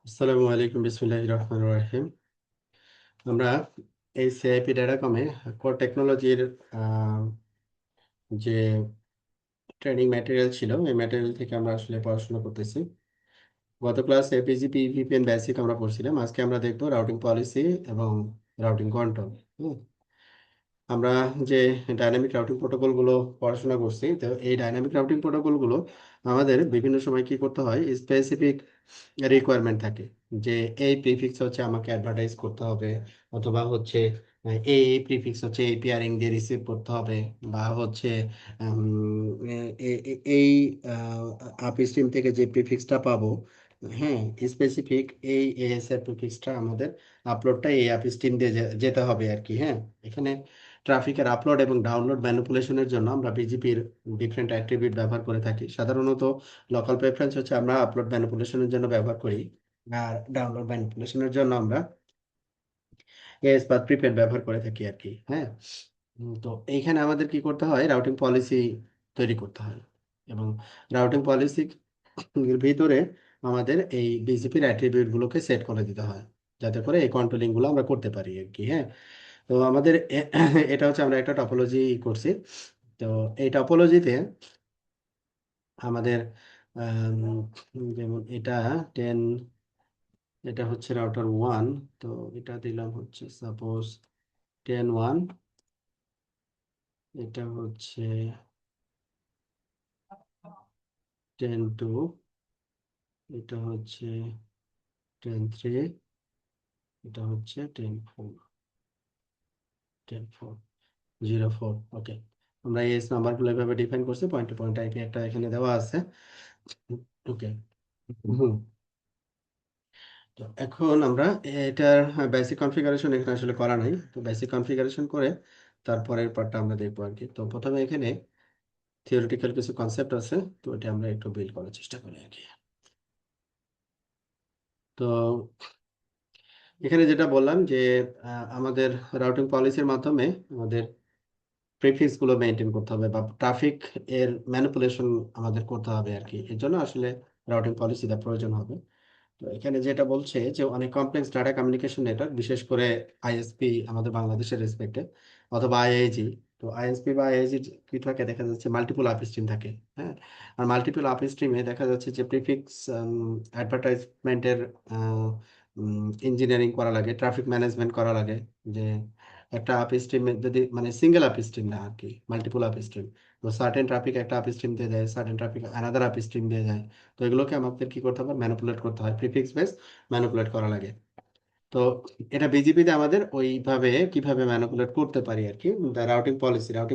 আসসালামু আলাইকুম, বিসমিল্লাহির রহমানির রহিম। আমরা এই সিআইপি ডাটাকমে কোর টেকনোলজির যে ট্রেনিং ম্যাটেরিয়াল ছিল, এই ম্যাটেরিয়াল থেকে আমরা আসলে পড়াশোনা করতেছি। গত ক্লাসে পিজিপি ভিপিএন বেসিক আমরা পড়ছিলাম। আজকে আমরা দেখবো রাউটিং পলিসি এবং রাউটিং কন্ট্রোল। আমরা যে ডাইনামিক রাউটিং প্রোটোকলগুলো পড়াশোনা করছি, তো এই ডাইনামিক রাউটিং প্রোটোকলগুলো আমাদের বিভিন্ন সময় কি করতে হয়, স্পেসিফিক রিকোয়ারমেন্ট থাকে যে এই প্রিফিক্স হচ্ছে আমাকে অ্যাডভার্টাইজ করতে হবে, অথবা হচ্ছে এই প্রিফিক্স হচ্ছে এই পেয়ারিং দিয়ে রিসিভ করতে হবে, বা হচ্ছে এই আপ স্ট্রিম থেকে যে প্রিফিক্সটা পাবো, হ্যাঁ, স্পেসিফিক এই এএস এর প্রিফিক্সটা আমাদের আপলোডটা এই আপ স্ট্রিম দিয়ে যেতে হবে আর কি। হ্যাঁ, এখানে ট্রাফিকের আপলোড এবং ডাউনলোড ম্যানিপুলেশনের জন্য আমরা বিজিপির ডিফারেন্ট অ্যাট্রিবিউট ব্যবহার করে থাকি। সাধারণত লোকাল প্রেফারেন্স হচ্ছে আমরা আপলোড ম্যানিপুলেশনের জন্য ব্যবহার করি, আর ডাউনলোড ম্যানিপুলেশনের জন্য আমরা এস বা প্রিপেড ব্যবহার করে থাকি আর কি। হ্যাঁ, তো এইখানে আমাদের কি করতে হয়, রাউটিং পলিসি তৈরি করতে হয়, এবং রাউটিং পলিসি ভিতরে আমাদের এই বিজিপির অ্যাট্রিবিউট গুলোকে সেট করে দিতে হয়, যাতে করে এই কন্ট্রোলিং গুলো আমরা করতে পারি আর কি। হ্যাঁ, তো আমাদের এটা হচ্ছে আমরা একটা টপোলজি করছি। তো এই টপোলজিতে আমাদের যেমন এটা 10, এটা হচ্ছে রাউটার 1। তো এটা দিলাম হচ্ছে সাপোজ 10.1, এটা হচ্ছে 10.2, এটা হচ্ছে 10.3, এটা হচ্ছে 10.4, 10.4, 0.4। ওকে, আমরা এস নাম্বারগুলো এভাবে ডিফাইন করছি, পয়েন্ট টু পয়েন্ট আইপি একটা এখানে দেওয়া আছে। ওকে, তো এখন আমরা এটার বেসিক কনফিগারেশন এখানে আসলে করা নাই, তো বেসিক কনফিগারেশন করে তারপরের পার্টটা আমরা দেখবো আর কি। তো প্রথমে এখানে থিওরিটিক্যাল কিছু কনসেপ্ট আছে, তো এটা আমরা একটু বিল্ড করার চেষ্টা করি আর কি। তো এখানে যেটা বললাম যে আমাদের রাউটিং পলিসির মাধ্যমে আমাদের প্রিফিক্স গুলো মেনটেন করতে হবে, বা ট্রাফিক এর ম্যানিপুলেশন আমাদের করতে হবে আর কি। এর জন্য আসলে রাউটিং পলিসিটা প্রয়োজন হবে। তো এখানে যেটা বলছে যে অনেক কমপ্লেক্স ডাটা কমিউনিকেশন নেটওয়ার্ক, বিশেষ করে আইএসপি আমাদের বাংলাদেশের রেসপেক্টে, অথবা আইআইজি। তো আইএসপি বা আইআইজি কি থাকে, দেখা যাচ্ছে মাল্টিপল আপ স্ট্রিম থাকে। হ্যাঁ, আর মাল্টিপল আপ স্ট্রিমে দেখা যাচ্ছে যে প্রিফিক্স অ্যাডভার্টাইজমেন্টের ইঞ্জিনিয়ারিং করা লাগে, ট্রাফিক ম্যানেজমেন্ট করা লাগে। যে একটা আপ স্ট্রিমে যদি, মানে সিঙ্গেল আপ স্ট্রিম না আর কি, মাল্টিপল আপ স্ট্রিম, তো সার্টেন ট্রাফিক একটা আপ স্ট্রিম দিয়ে যায়, certain traffic another up stream দিয়ে যায়। তো এগুলোকে আমাদের কি করতে হবে, ম্যানিপুলেট করতে হয়, প্রিফিক্স বেস ম্যানিপুলেট করা লাগে। তো এটা বিজিপিতে আমাদের ওইভাবে কিভাবে ম্যানিপুলেট করতে পারি আর কি, রাউটিং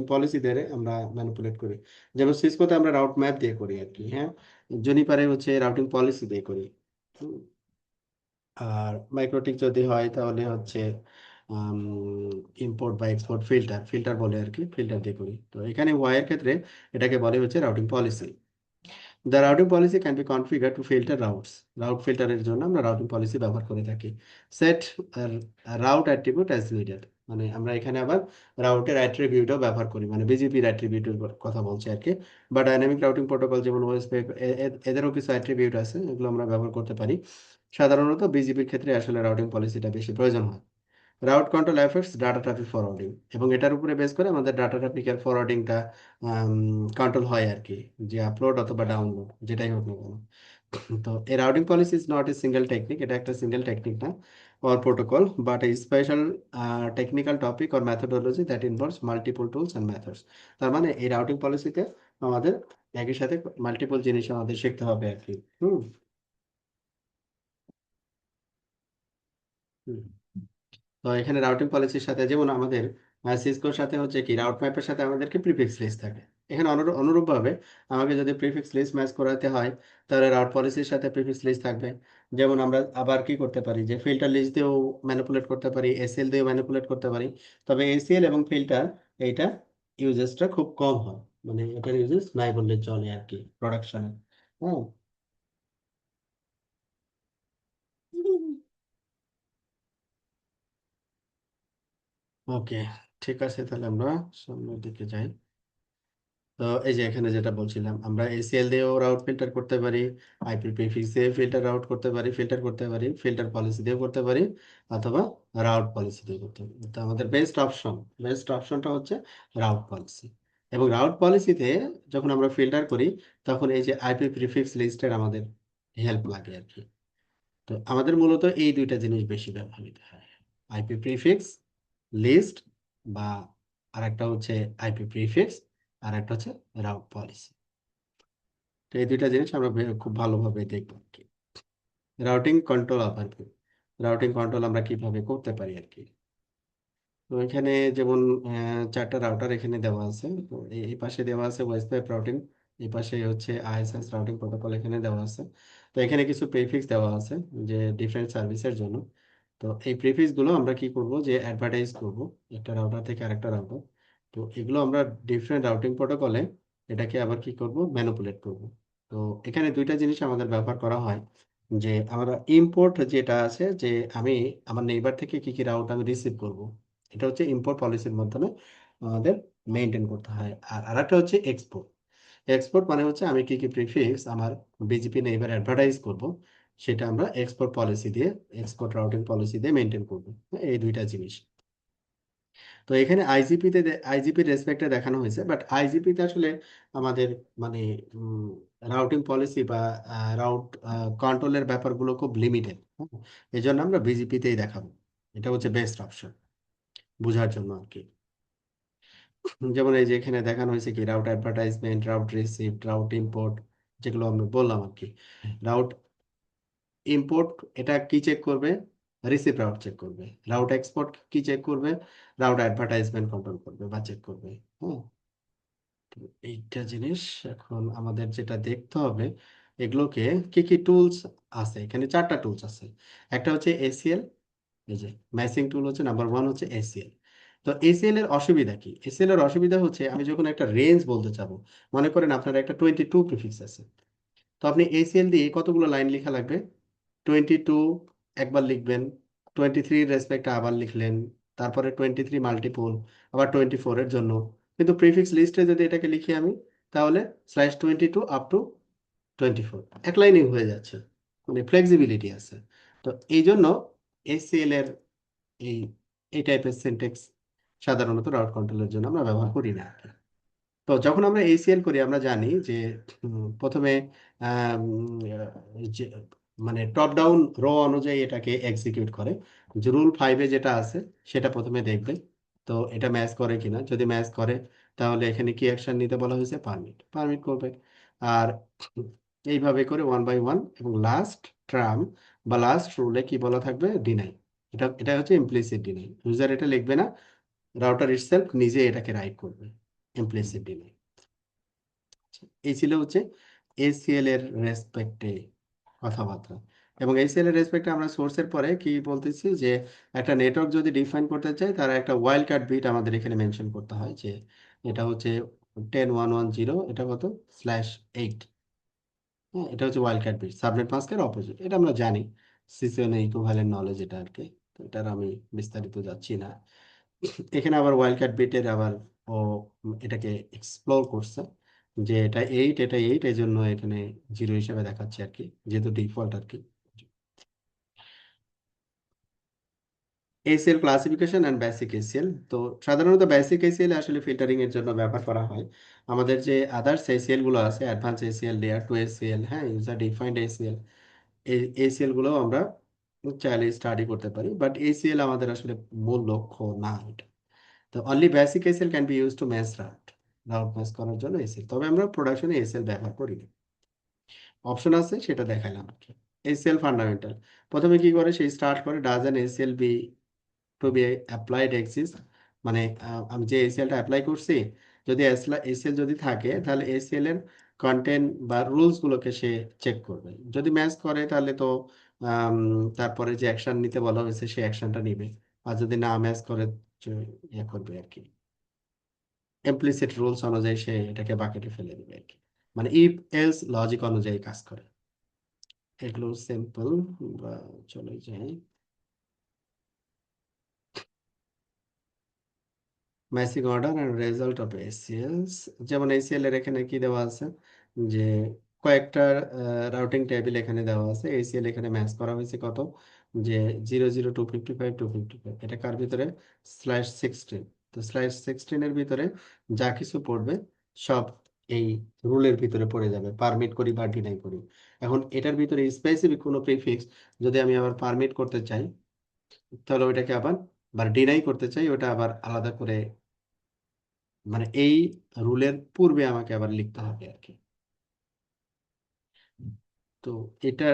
পলিসি দিয়ে আমরা ম্যানিপুলেট করি। যেমন সিসকোতে আমরা রাউট ম্যাপ দিয়ে করি আর কি। হ্যাঁ, জুনিপারে হচ্ছে রাউটিং পলিসি দিয়ে করি। হুম, আর মাইক্রোটিক যদি হয় তাহলে হচ্ছে ইম্পোর্ট বা এক্সপোর্ট ফিল্টার ফিল্টার বলে আর কি, ফিল্টার দিয়ে করি। তো এখানে ওয়াইয়ের ক্ষেত্রে এটাকে বলে হচ্ছে routing policy. The routing policy can be configure to filter routes. Route ফিল্টারের জন্য আমরা রাউটিং পলিসি ব্যবহার করে থাকি। Set route attribute as needed, মানে আমরা এখানে আবার রাউটের অ্যাট্রিবিউটও ব্যবহার করি, মানে বিজিপির অ্যাট্রিবিউটের কথা বলছি আর কি। বা ডাইনামিক রাউটিং প্রোটোকল যেমন ওএসপি, এদেরও কিছু অ্যাট্রিবিউট আছে, এগুলো আমরা ব্যবহার করতে পারি। সাধারণত বিজিপির ক্ষেত্রে আসলে রাউটিং পলিসিটা বেশি প্রয়োজন হয়। Route control effects data traffic forwarding, এবং এটার উপরে বেস করে আমাদের ডাটা ট্রাফিকের ফরওয়ার্ডিংটা কন্ট্রোল হয় আর কি, যে আপলোড অথবা ডাউনলোড যেটাই হোক না কেন। তো এই routing policy is not a single technique, এটা একটা সিঙ্গেল টেকনিক না or protocol, but a special technical topic or methodology that involves multiple tools and methods. তার মানে এই রাউটিং পলিসিতে আমাদের একই সাথে মাল্টিপল জিনিস আমাদের শিখতে হবে আর কি। হুম হুম। তো এখানে রাউটিং পলিসির সাথে যেমন আমাদের সিসকোর সাথে হচ্ছে কি, রাউট ম্যাপের সাথে আমাদেরকে প্রিফিক্স লিস্ট থাকে। এখানে অনুরূপভাবে আমাকে যদি প্রিফিক্স লিস্ট ম্যাচ করাতে হয়, তাহলে রাউট পলিসির সাথে প্রিফিক্স লিস্ট থাকবে। যেমন আমরা আবার কি করতে পারি, যে ফিল্টার লিস্ট দিয়েও ম্যানিপুলেট করতে পারি, এসএল দিয়েও ম্যানিপুলেট করতে পারি। তবে এসিএল এবং ফিল্টার, এইটা ইউজেসটা খুব কম হয়, মানে এটার ইউজেস নাই বললে চলে আর কি প্রোডাকশনে। হ্যাঁ, ওকে, ঠিক আছে, তাহলে আমরা সামনের দিকে যাই। তো এই যে এখানে যেটা বলছিলাম, আমরা এসিএল দিয়েও রাউট ফিল্টার করতে পারি, আইপি প্রিফিক্স দিয়ে ফিল্টার রাউট করতে পারি, ফিল্টার পলিসি দিয়েও করতে পারি, অথবা রাউট পলিসি দিয়ে করতে পারি। তো আমাদের বেস্ট অপশনটা হচ্ছে রাউট পলিসি। এবং রাউট পলিসিতে যখন আমরা ফিল্টার করি, তখন এই যে আইপি প্রিফিক্স লিস্টের আমাদের হেল্প লাগে আর কি। তো আমাদের মূলত এই দুইটা জিনিস বেশি ব্যবহৃত হয়, আইপি প্রিফিক্স লিস্ট, বা আরেকটা হচ্ছে আইপি প্রিফিক্স, আর একটা হচ্ছে রাউট পলিসি। তো এই দুইটা জিনিস আমরা খুব ভালোভাবে দেখবো আর কি। রাউটিং কন্ট্রোল আবার কি, রাউটিং কন্ট্রোল আমরা কিভাবে করতে পারি আর কি। তো এখানে যেমন চারটা রাউটার এখানে দেওয়া আছে। তো এই পাশে দেওয়া আছে ওয়েস্ট পাইপ রাউটিং, এই পাশে হচ্ছে আইএসএস রাউটিং প্রোটোকল এখানে দেওয়া আছে। তো এখানে কিছু প্রিফিক্স দেওয়া আছে যে ডিফারেন্ট সার্ভিসের জন্য। তো এই প্রিফিক্স গুলো আমরা কি করব, যে অ্যাডভার্টাইজ করব একটা রাউটার থেকে আরেকটা রাউটার। তো এগুলো আমরা ডিফারেন্ট রাউটিং প্রোটোকলে এটাকে আবার কি করব, ম্যানিপুলেট করব। তো এখানে দুইটা জিনিস আমাদের ব্যবহার করা হয়, যে আমরা ইম্পোর্ট যেটা আছে, যে আমি আমার নেইবার থেকে কি কি রাউট আমি রিসিভ করব, এটা হচ্ছে ইম্পোর্ট পলিসির মাধ্যমে আমাদের মেনটেন করতে হয়। আর আরেকটা হচ্ছে এক্সপোর্ট। এক্সপোর্ট মানে হচ্ছে আমি কি কি প্রিফিক্স আমার বিজিপি নেইবার অ্যাডভার্টাইজ করব, সেটা আমরা এক্সপোর্ট পলিসি দিয়ে, এক্সপোর্ট রাউটিং পলিসি দিয়ে মেনটেন করব। এই দুইটা জিনিস। তো এখানে আইজিপির রেসপেক্টে দেখানো হয়েছে, বাট আইজিপিতে আসলে আমাদের মানে রাউটিং পলিসি বা রাউট কন্ট্রোলের ব্যাপারগুলো খুব লিমিটেড। এই জন্য আমরা বিজিপিতেই দেখাবো, এটা হচ্ছে বেস্ট অপশন বোঝার জন্য আর কি। যেমন এই যে এখানে দেখানো হয়েছে কি, route advertisement, route receipt, route import, যেগুলো আমরা বললাম আর কি। রাউট ইম্পোর্ট এটা কি চেক করবে, রিসিপ্ট রাউট চেক করবে। রাউট এক্সপোর্ট কি চেক করবে, রাউট অ্যাডভার্টাইজমেন্ট কন্ট্রোল করবে বা চেক করবে। হ্যাঁ, তো এইটা জিনিস এখন আমাদের যেটা দেখতে হবে, এগুলোকে কি কি টুলস আছে, এখানে চারটা টুলস আছে। একটা হচ্ছে এসিএল, এই যে ম্যাচিং টুল হচ্ছে নাম্বার ওয়ান হচ্ছে এসিএল। তো এসিএল এর অসুবিধা কি, এসিএল এর অসুবিধা হচ্ছে আমি যখন একটা রেঞ্জ বলতে চাবো, মনে করেন আপনার একটা 22 প্রিফিক্স আছে, তো আপনি এসিএল দিয়ে কতগুলো লাইন লেখা লাগবে, 22 একবার লিখবেন, 23 রেসপেক্ট আবার লিখলেন, তারপরে 23 মাল্টিপল, আবার 24 এর জন্য। কিন্তু প্রিফিক্স লিস্টে যদি এটাকে লিখি আমি, তাহলে /22 আপ টু 24 এক লাইনে হয়ে যাচ্ছে, মানে ফ্লেক্সিবিলিটি আছে। তো এই জন্য এসিএল এর এই এই টাইপের সিনট্যাক্স সাধারণত রাউট কন্ট্রোলের জন্য আমরা ব্যবহার করি না। তো যখন আমরা এসিএল করি আমরা জানি যে প্রথমে আম, যে মানে টপ ডাউন রো অনুযায়ী এটাকে এক্সিকিউট করে। যে রুল 5-এ যেটা আছে সেটা প্রথমে দেখবে, তো এটা ম্যাচ করে কিনা। যদি ম্যাচ করে, তাহলে এখানে কি অ্যাকশন নিতে বলা হয়েছে, পারমিট পারমিট করবে। আর এইভাবে করে ওয়ান বাই ওয়ান, এবং লাস্ট ট্রাম বা লাস্ট রুলে কি বলা থাকবে, ডিনাই। এটা এটা হচ্ছে ইমপ্লিসিট ডিনাই, ইউজার এটা লিখবে না, রাউটার ইটসেলফ নিজে এটাকে রাইট করবে, ইমপ্লিসিট ডিনাই। এই ছিল হচ্ছে এসিএল এর রেসপেক্টে কথাবার্তা। এবং এসিএল এর রেসপেক্টে আমরা সোর্সের পরে কি বলতেছি, যে একটা নেটওয়ার্ক যদি ডিফাইন করতে চাই, তার একটা ওয়াইল্ড কার্ড বিট আমাদের এখানে মেনশন করতে হয়, যে এটা হচ্ছে 10.1.1.0, এটা কত /8। হ্যাঁ, এটা হচ্ছে ওয়াইল্ড কার্ড বিট, সাবনেট মাস্কের অপোজিট, এটা আমরা জানি, সিসিএন ইকুইভ্যালেন্ট নলেজ এটা আর কি। তো এটার আমি বিস্তারিত যাচ্ছি না। এখানে আবার ওয়াইল্ড কার্ড বিটের আবার ও এটাকে এক্সপ্লোর করছে, যে এটা এইট এই জন্য এখানে 0 হিসেবে দেখাচ্ছে আর কি, যেহেতু ডিফল্ট আর কি। ACL classification and basic ACL. তো সাধারণত বেসিক এসিএল আসলে ফিল্টারিং এর জন্য ব্যবহার করা হয়। আমাদের যে আদার্স এসিএল গুলো আছে, অ্যাডভান্স এসিএল, লেয়ার 2 এসিএল, হ্যাঁ, ইউজার ডিফাইন্ড এসিএল, এই এসিএল গুলো আমরা চাইলে স্টাডি করতে পারি, বাট এসিএল আমাদের আসলে মূল লক্ষ্য না এটা। তো only basic SL can be use to match route match করার জন্য এসএল, তবে আমরা প্রোডাকশনে এসএল ব্যবহার করি না। অপশন আছে সেটা দেখাইলাম আর কি। এসএল ফান্ডামেন্টাল, প্রথমে কি করে সেই স্টার্ট করে, does an SL be to be applied access, মানে আমি যে এসএলটা অ্যাপ্লাই করছি, যদি এসএল যদি থাকে, তাহলে এসএল এর কন্টেন্ট বা রুলস গুলোকে সে চেক করবে। যদি ম্যাচ করে তাহলে তো আম, তারপরে যে অ্যাকশন নিতে বলা হয়েছে সেই অ্যাকশনটা নিবে। আর যদি না ম্যাচ করে, ইয়ে করবে আর কি, ইমপ্লিসিট রুলস অনুযায়ী সে এটাকে বাকেটে ফেলে দিবে আর কি। মানে ইফ এলস লজিক অনুযায়ী কাজ করে। এগুলো সিম্পল, বা চলে যাই। Matching order and result of ACLs, যেমন এসিএল এর এখানে কি দেওয়া আছে যে কয়েকটা রাউটিং টেবিল এখানে দেওয়া আছে, এসিএল এখানে ম্যাচ করা হয়েছে কত, যে 00255 255, এটা কার ভিতরে, /16। তো /16 এর ভিতরে যা কিছু পড়বে সব এই রুলের ভিতরে পড়ে যাবে, পারমিট করি বা ডিনাই করি। এখন এটার ভিতরে স্পেসিফিক কোনো প্রিফিক্স যদি আমি আবার পারমিট করতে চাই, তাহলে ওইটাকে আবার ডিনাই করতে চাই, ওটা আবার আলাদা করে, মানে এই রুলের পূর্বে আমাকে আবার লিখতে হবে আর কি। তো এটা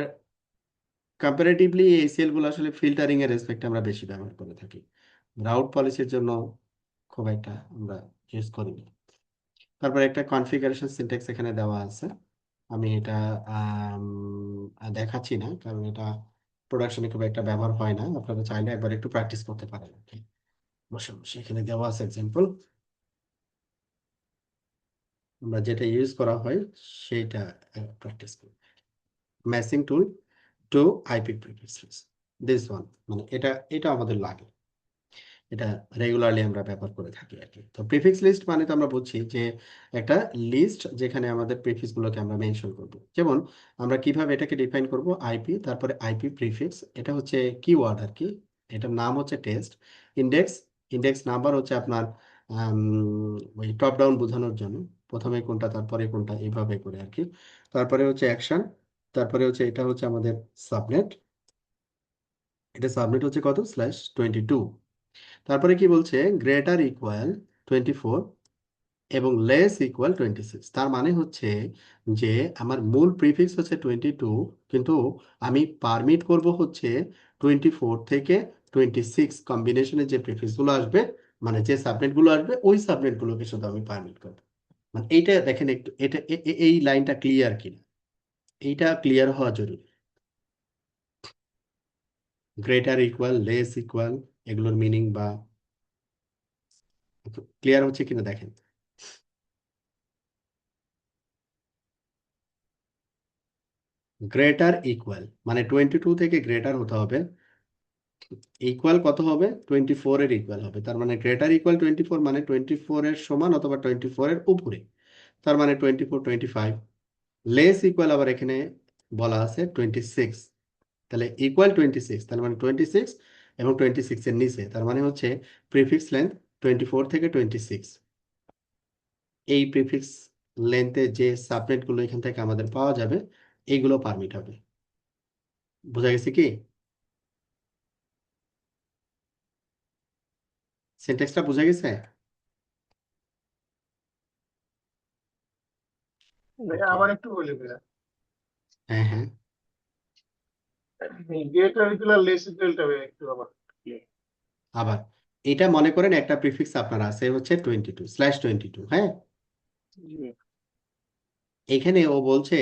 কম্পারেটিভলি এসিএল গুলো আসলে ফিল্টারিং এর রেসপেক্টে আমরা বেশি ব্যবহার করে থাকি, রাউট পলিসির জন্য খুব একটা আমরা ইউজ করি না। তারপর একটা কনফিগারেশন সিনট্যাক্স এখানে দেওয়া আছে, আমি এটা দেখাচ্ছি না কারণ এটা প্রোডাকশনে খুব একটা ব্যবহার হয় না, আপনারা চাইলে একবার একটু প্র্যাকটিস করতে পারেন আর কি। বসে বসে এখানে দেওয়া আছে এক্সাম্পল, আমরা যেটা ইউজ করা হয় সেটা প্র্যাকটিস করি। Matching tool two IP prefix, this one, মানে এটা এটা আমাদের লাগে, এটা রেগুলারলি আমরা ব্যবহার করে থাকি আর কি। তো প্রিফিক্স লিস্ট মানে তো আমরা বুঝছি যে একটা লিস্ট যেখানে আমাদের প্রিফিক্স গুলোকে আমরা মেনশন করব। যেমন আমরা কিভাবে এটাকে ডিফাইন করব, আইপি তারপরে আইপি প্রিফিক্স, এটা হচ্ছে কিওয়ার্ড আর কি, এটার নাম হচ্ছে টেস্ট। ইন্ডেক্স, ইন্ডেক্স নাম্বার হচ্ছে আপনার আম, ওই টপ ডাউন বোঝানোর জন্য, প্রথমে কোনটা তারপরে কোনটা এইভাবে করে আর কি। তারপরে হচ্ছে অ্যাকশন, তারপরে হচ্ছে এটা হচ্ছে আমাদের সাবনেট, এটা সাবনেট হচ্ছে কত, /22। তারপরে কি বলছে, গ্রেটার ইকুয়াল 24 এবং লেস ইকুয়াল 26। তার মানে হচ্ছে যে আমার মূল প্রিফিক্স হচ্ছে 22, কিন্তু আমি পারমিট করব হচ্ছে 24 থেকে 26 কম্বিনেশনের যে প্রিফিক্স গুলো আসবে, মানে যে সাবনেট গুলো আসবে ওই সাবনেট গুলোকে শুধু আমি পারমিট করব। মানে এইটা দেখেন একটু, এটা এই লাইনটা ক্লিয়ার কিনা, এইটা ক্লিয়ার হওয়া জরুরি। গ্রেটার ইকুয়াল, লেস ইকুয়াল, এগুলোর মিনিং বা ক্লিয়ার হচ্ছে কিনা দেখেন। গ্রেটার ইকুয়াল মানে 22 থেকে গ্রেটার হতে হবে, ইকুয়াল কত হবে, 24 এর ইকুয়াল হবে। তার মানে গ্রেটার ইকুয়াল 24 মানে 24 এর সমান অথবা 24 এর উপরে, তার মানে 24 25। লেস ইকুয়াল আবার এখানে বলা আছে 26, তাহলে ইকুয়াল 26, তার মানে 26 এবং 26 এর নিচে, তার মানে হচ্ছে প্রিফিক্স লেন্থ 24 থেকে 26। এই প্রিফিক্স লেন্থে যে সাবনেট গুলো এখান থেকে আমাদের পাওয়া যাবে এইগুলো পারমিট হবে। বোঝা গেছে কি, সিনট্যাক্সটা বোঝা গেছে? ওকে, আবার একটু বলে দিলাম। হ্যাঁ হ্যাঁ। গ্রেটার ইকুয়াল লেস ইকুয়ালটা একটু আবার clear। আবার এটা মনে করেন একটা প্রিফিক্স আপনার আছে হচ্ছে 22 হ্যাঁ, জি। এখানে ও বলছে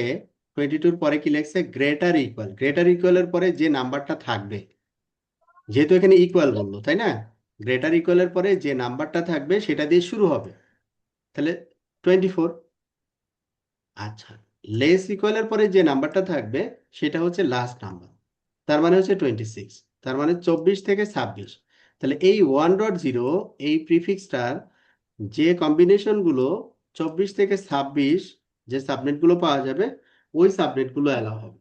22-র পরে কি লিখছে, গ্রেটার ইকুয়াল, গ্রেটার ইকুয়ালের পরে যে নাম্বারটা থাকবে, যেহেতু এখানে ইকুয়াল বললো তাই না, গ্রেটার ইকুয়ালের পরে যে নাম্বারটা থাকবে সেটা দিয়ে শুরু হবে, তাহলে 24। আচ্ছা, লেস ইকুয়ালের পরে যে নাম্বারটা থাকবে সেটা হচ্ছে লাস্ট নাম্বার, তার মানে হচ্ছে 26, তার মানে 24 থেকে 26। তাহলে এই 1.0 এই প্রিফিক্সটার যে কম্বিনেশন গুলো 24 থেকে 26, যে সাবনেট গুলো পাওয়া যাবে ওই সাবনেট গুলো অ্যালাউ হবে।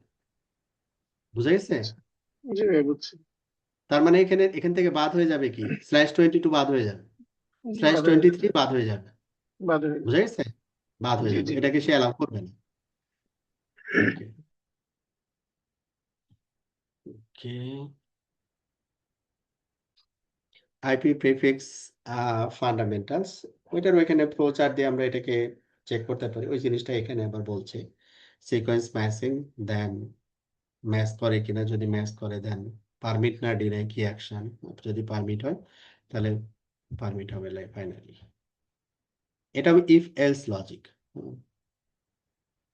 বুঝা গেছে? আচ্ছা। জি ভাই বুঝছি। তার মানে এখানে এখান থেকে বাদ হয়ে যাবে কি, /22 বাদ হয়ে যাবে, স্ল্যাশ বাদ হয়ে টোয়েন্টি যাবে। থ্রি বাদ হয়ে যাবে। বাদ হয়ে বুঝা যাবে। গেছে? বাদ হয়ে জি যাবে, জি এটাকে সে অ্যালাউ করবে না। ওকে ওকে। আইপি প্রিফিক্স ফান্ডামেন্টালস, ওইটার ওইখানে ফ্লোচার্ট দিয়ে আমরা এটাকে চেক করতে পারি, ওই জিনিসটা এখানে আবার বলছে। সিকোয়েন্স ম্যাচিং, দেন ম্যাচ করে কিনা, যদি ম্যাচ করে দেন পারমিট না ডিনাই কি অ্যাকশন, যদি পারমিট হয় তাহলে পারমিট হবে ফাইনালি। এটা ইফ এলস লজিক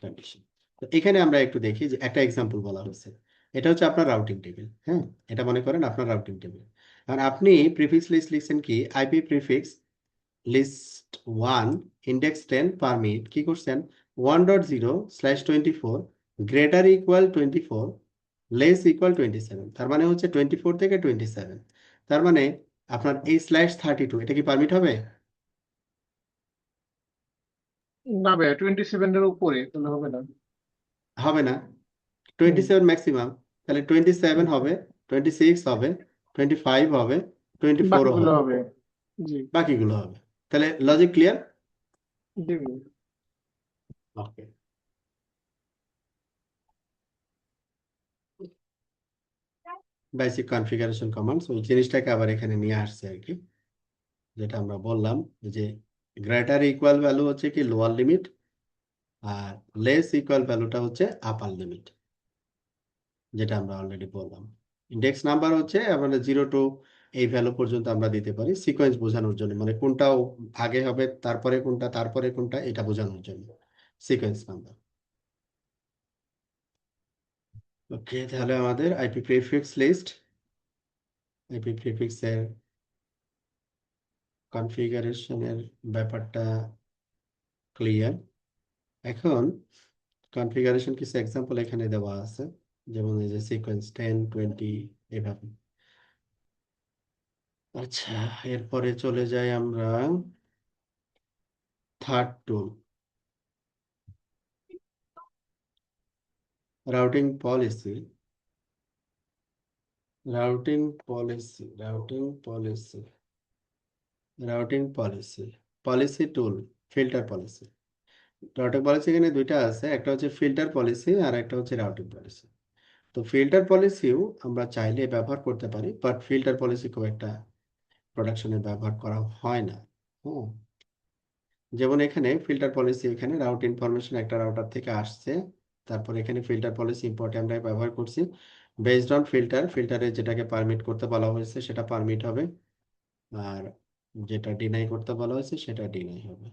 কন্ডিশন। তো এখানে আমরা একটু দেখি যে একটা এক্সাম্পল বলা হয়েছে, এটা হচ্ছে আপনার রাউটিং টেবিল, হ্যাঁ, এটা মনে করেন আপনার রাউটিং টেবিল। আর আপনি প্রিফিক্স লিস্ট লিখছেন কি, IP prefix list 1 index 10 permit কি করছেন, 1.0/24 গ্রেটার ইকুয়াল 24 লেস ইকুয়াল 27, তার মানে হচ্ছে 24 থেকে 27। তার মানে আপনার এই /32 এটা কি পারমিট হবে? না ভাইয়া 27 এর উপরে তাহলে হবে না। হবে না, হুম 27 ম্যাক্সিমাম, তাহলে 27 হুম। হবে, 26 হবে, 25 হবে, 24ও বাকিগুলো হবে, হবে। জি বাকিগুলো হবে। তাহলে লজিক ক্লিয়ার? জি ভাইয়া। ওকে, বেসিক কনফিগারেশন কমান্ডস ওই জিনিসটাকে আবার এখানে নিয়ে আসছে আর কি, যেটা আমরা বললাম যে গ্রেটার ইকুয়াল ভ্যালু হচ্ছে কি লোয়ার লিমিট, আর লেস ইকুয়াল ভ্যালুটা হচ্ছে আপার লিমিট, যেটা আমরা অলরেডি বললাম। ইন্ডেক্স নাম্বার হচ্ছে আমাদের 0 টু এই ভ্যালু পর্যন্ত আমরা দিতে পারি সিকোয়েন্স বোঝানোর জন্য, মানে কোনটাও আগে হবে তারপরে কোনটা তারপরে কোনটা এটা বোঝানোর জন্য সিকোয়েন্স নাম্বার। ওকে, তাহলে আমাদের IP prefix list, IP prefix এর কনফিগারেশনের ব্যাপারটা ক্লিয়ার। এখন কনফিগারেশন কিছু এক্সাম্পল এখানে দেওয়া আছে, যেমন এই যে সিকোয়েন্স 10 20 এভাবে। আচ্ছা, এরপরে চলে যাই আমরা third tool, routing policy. Routing policy, routing policy, routing policy, policy tool, filter policy. Routing policy এখানে দুইটা আছে, একটা হচ্ছে ফিল্টার পলিসি আর একটা হচ্ছে রাউটিং পলিসি। তো ফিল্টার পলিসিও আমরা চাইলে ব্যবহার করতে পারি, বাট ফিল্টার পলিসি খুব একটা প্রোডাকশনে ব্যবহার করা হয় না। হ্যাঁ, যেমন এখানে ফিল্টার পলিসি, এখানে রাউট ইনফরমেশন একটা রাউটার থেকে আসছে, তারপর এখানে ফিল্টার পলিসি ইম্পর্টে আমরা ব্যবহার করছি বেসড অন ফিল্টার, ফিল্টারে যেটাকে পারমিট করতে বলা হয়েছে সেটা পারমিট হবে, আর যেটা ডিনাই করতে বলা হয়েছে সেটা ডিনাই হবে।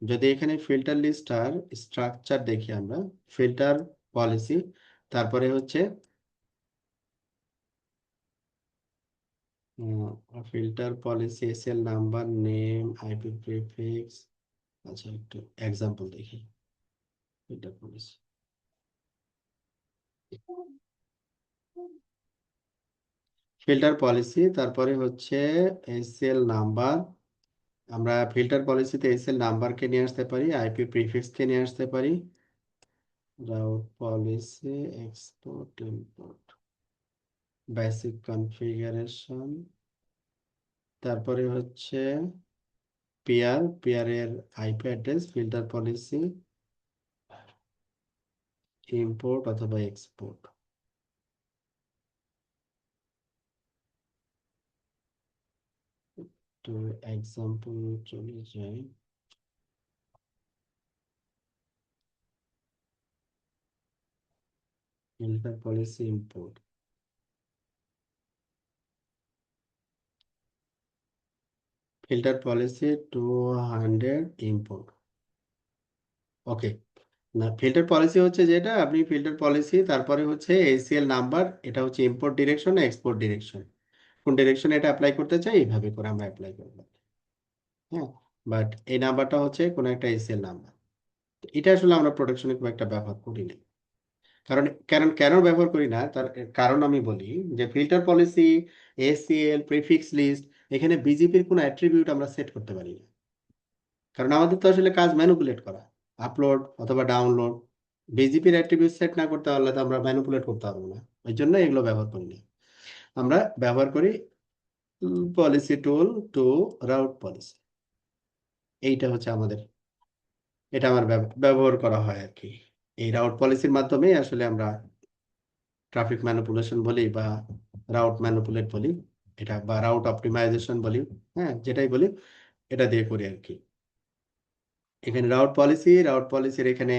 যদি এখানে ফিল্টার লিস্টার স্ট্রাকচার দেখি আমরা, ফিল্টার পলিসি, তারপরে হচ্ছে filter policy, SL number, name, IP prefix. আচ্ছা, একটু এক্সাম্পল দেখি। ফিল্টার পলিসি, ফিল্টার পলিসি, তারপরে হচ্ছে এসএল নাম্বার। আমরা ফিল্টার পলিসিতে এসএল নাম্বারকে নিয়ে আসতে পারি, আইপি প্রিফিক্সকে নিয়ে আসতে পারি, route policy, export import, basic configuration, তারপরে হচ্ছে পেয়ার, পেয়ারের IP address, filter policy, import অথবা এক্সপোর্ট। তো এক্সাম্পল চলে যায়, filter policy import, filter policy 200 import. Okay, না ফিল্টার পলিসি হচ্ছে যেটা আপনি ফিল্টার পলিসি, তারপরে হচ্ছে এসিএল নাম্বার, এটা হচ্ছে ইম্পোর্ট ডিরেকশন, এক্সপোর্ট ডিরেকশন, কোন ডিরেকশনে এটা অ্যাপ্লাই করতে চাই এইভাবে করে আমরা অ্যাপ্লাই করব। হ্যাঁ, বাট এই নাম্বারটা হচ্ছে কোনো একটা এসিএল নাম্বার, এটা আসলে আমরা প্রোডাকশনে খুব একটা ব্যবহার করি না। কারণ কারণ কেন ব্যবহার করি না তার কারণ আমি বলি, যে filter policy, ACL, prefix list, এখানে বিজিপির কোনো অ্যাট্রিবিউট আমরা সেট করতে পারি না, কারণ আমাদের তো আসলে কাজ ম্যানিপুলেট করা, আপলোড অথবা ডাউনলোড। বিজিপির অ্যাট্রিবিউট সেট না করতে পারলে তো আমরা ম্যানিপুলেট করতে পারবো না, ওই জন্য এগুলো ব্যবহার করি না। আমরা ব্যবহার করি পলিসি টুল টু রাউট পলিসি, এইটা হচ্ছে আমাদের, এটা আমার ব্যবহার করা হয় আর কি। এই রাউট পলিসির মাধ্যমে আসলে আমরা ট্রাফিক ম্যানিপুলেশন বলি বা রাউট ম্যানিপুলেট বলি, এটা বা রাউট অপটিমাইজেশন বলি, হ্যাঁ যেটাই বলি এটা দিয়ে করি আর কি। এখানে রাউট পলিসি, রাউট পলিসির এখানে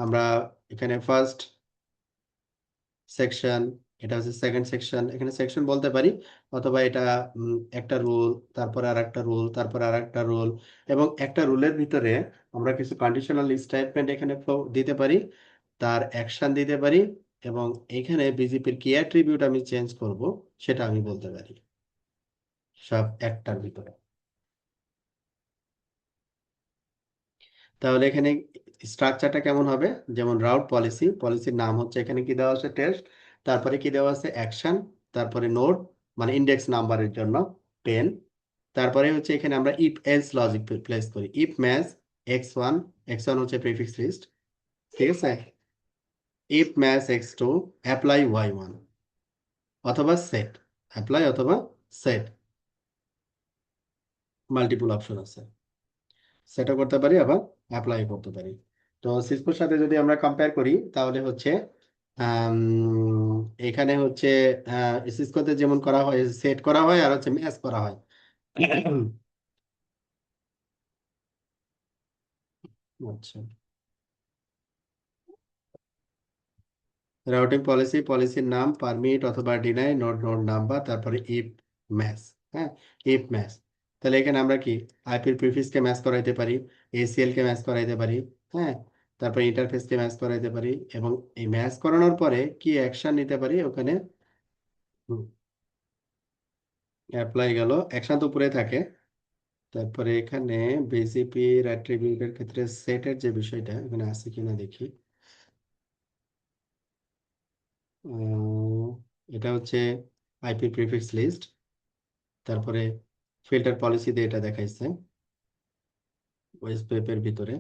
আমরা, এখানে ফার্স্ট সেকশন, এটা হচ্ছে সেকেন্ড সেকশন, এখানে সেকশন বলতে পারি, অথবা এটা একটা রুল, তারপর আর একটা রুল, তারপর আর একটা রুল, এবং একটা রুলের ভিতরে আমরা কিছু কন্ডিশনাল স্টেটমেন্ট এখানে দিতে পারি, তার অ্যাকশন দিতে পারি, এবং এখানে বিজেপির কি অ্যাট্রিবিউট আমি চেঞ্জ করব সেটা আমি বলতে পারি, সব একটার ভিতরে। তাহলে এখানে স্ট্রাকচারটা কেমন হবে, যেমন রাউট পলিসি, পলিসির নাম হচ্ছে, এখানে কি দেওয়া আছে টেস্ট, তারপরে কি দেওয়া আছে অ্যাকশন, তারপরে নোড মানে ইন্ডেক্স নাম্বারের জন্য 10, তারপরে হচ্ছে এখানে আমরা ইফ এলস লজিক প্লেস করি, ইফ ম্যাচ x1, x1 হচ্ছে প্রিফিক্স লিস্ট, ঠিক আছে। If match x2 apply y1, অথবা সেট, অ্যাপ্লাই অথবা সেট, মাল্টিপল অপশন আছে, সেটও করতে পারি আবার অ্যাপ্লাই করতে পারি। তো সিসকোর সাথে যদি আমরা কম্পেয়ার করি তাহলে হচ্ছে আম, এখানে হচ্ছে সিসকোতে যেমন করা হয় সেট করা হয় আর হচ্ছে ম্যাচ করা হয়। আচ্ছা, রাউটিং পলিসি, পলিসির নাম, পারমিট অথবা ডিনাই, নোড, নোড নাম্বার, তারপরে ইফ ম্যাচ। হ্যাঁ, ইফ ম্যাচ, তাহলে এখানে আমরা কি আইপির প্রিফিক্সকে ম্যাচ করাইতে পারি, এসিএল কে ম্যাচ করাইতে পারি, হ্যাঁ, তারপরে ইন্টারফেসকে ম্যাচ করাইতে পারি, এবং এই ম্যাচ করানোর পরে কি অ্যাকশন নিতে পারি ওখানে। অ্যাপ্লাই গেল, অ্যাকশন তো উপরে থাকে। তারপরে এখানে বিজিপির অ্যাট্রিবিউটের ক্ষেত্রে সেটের যে বিষয়টা এখানে আছে কিনা দেখি। এটা হচ্ছে আইপি প্রিফিক্স লিস্ট, তারপরে ফিল্টার পলিসি দিয়ে এটা দেখাইছে ওয়েস্ট পেপের ভিতরে।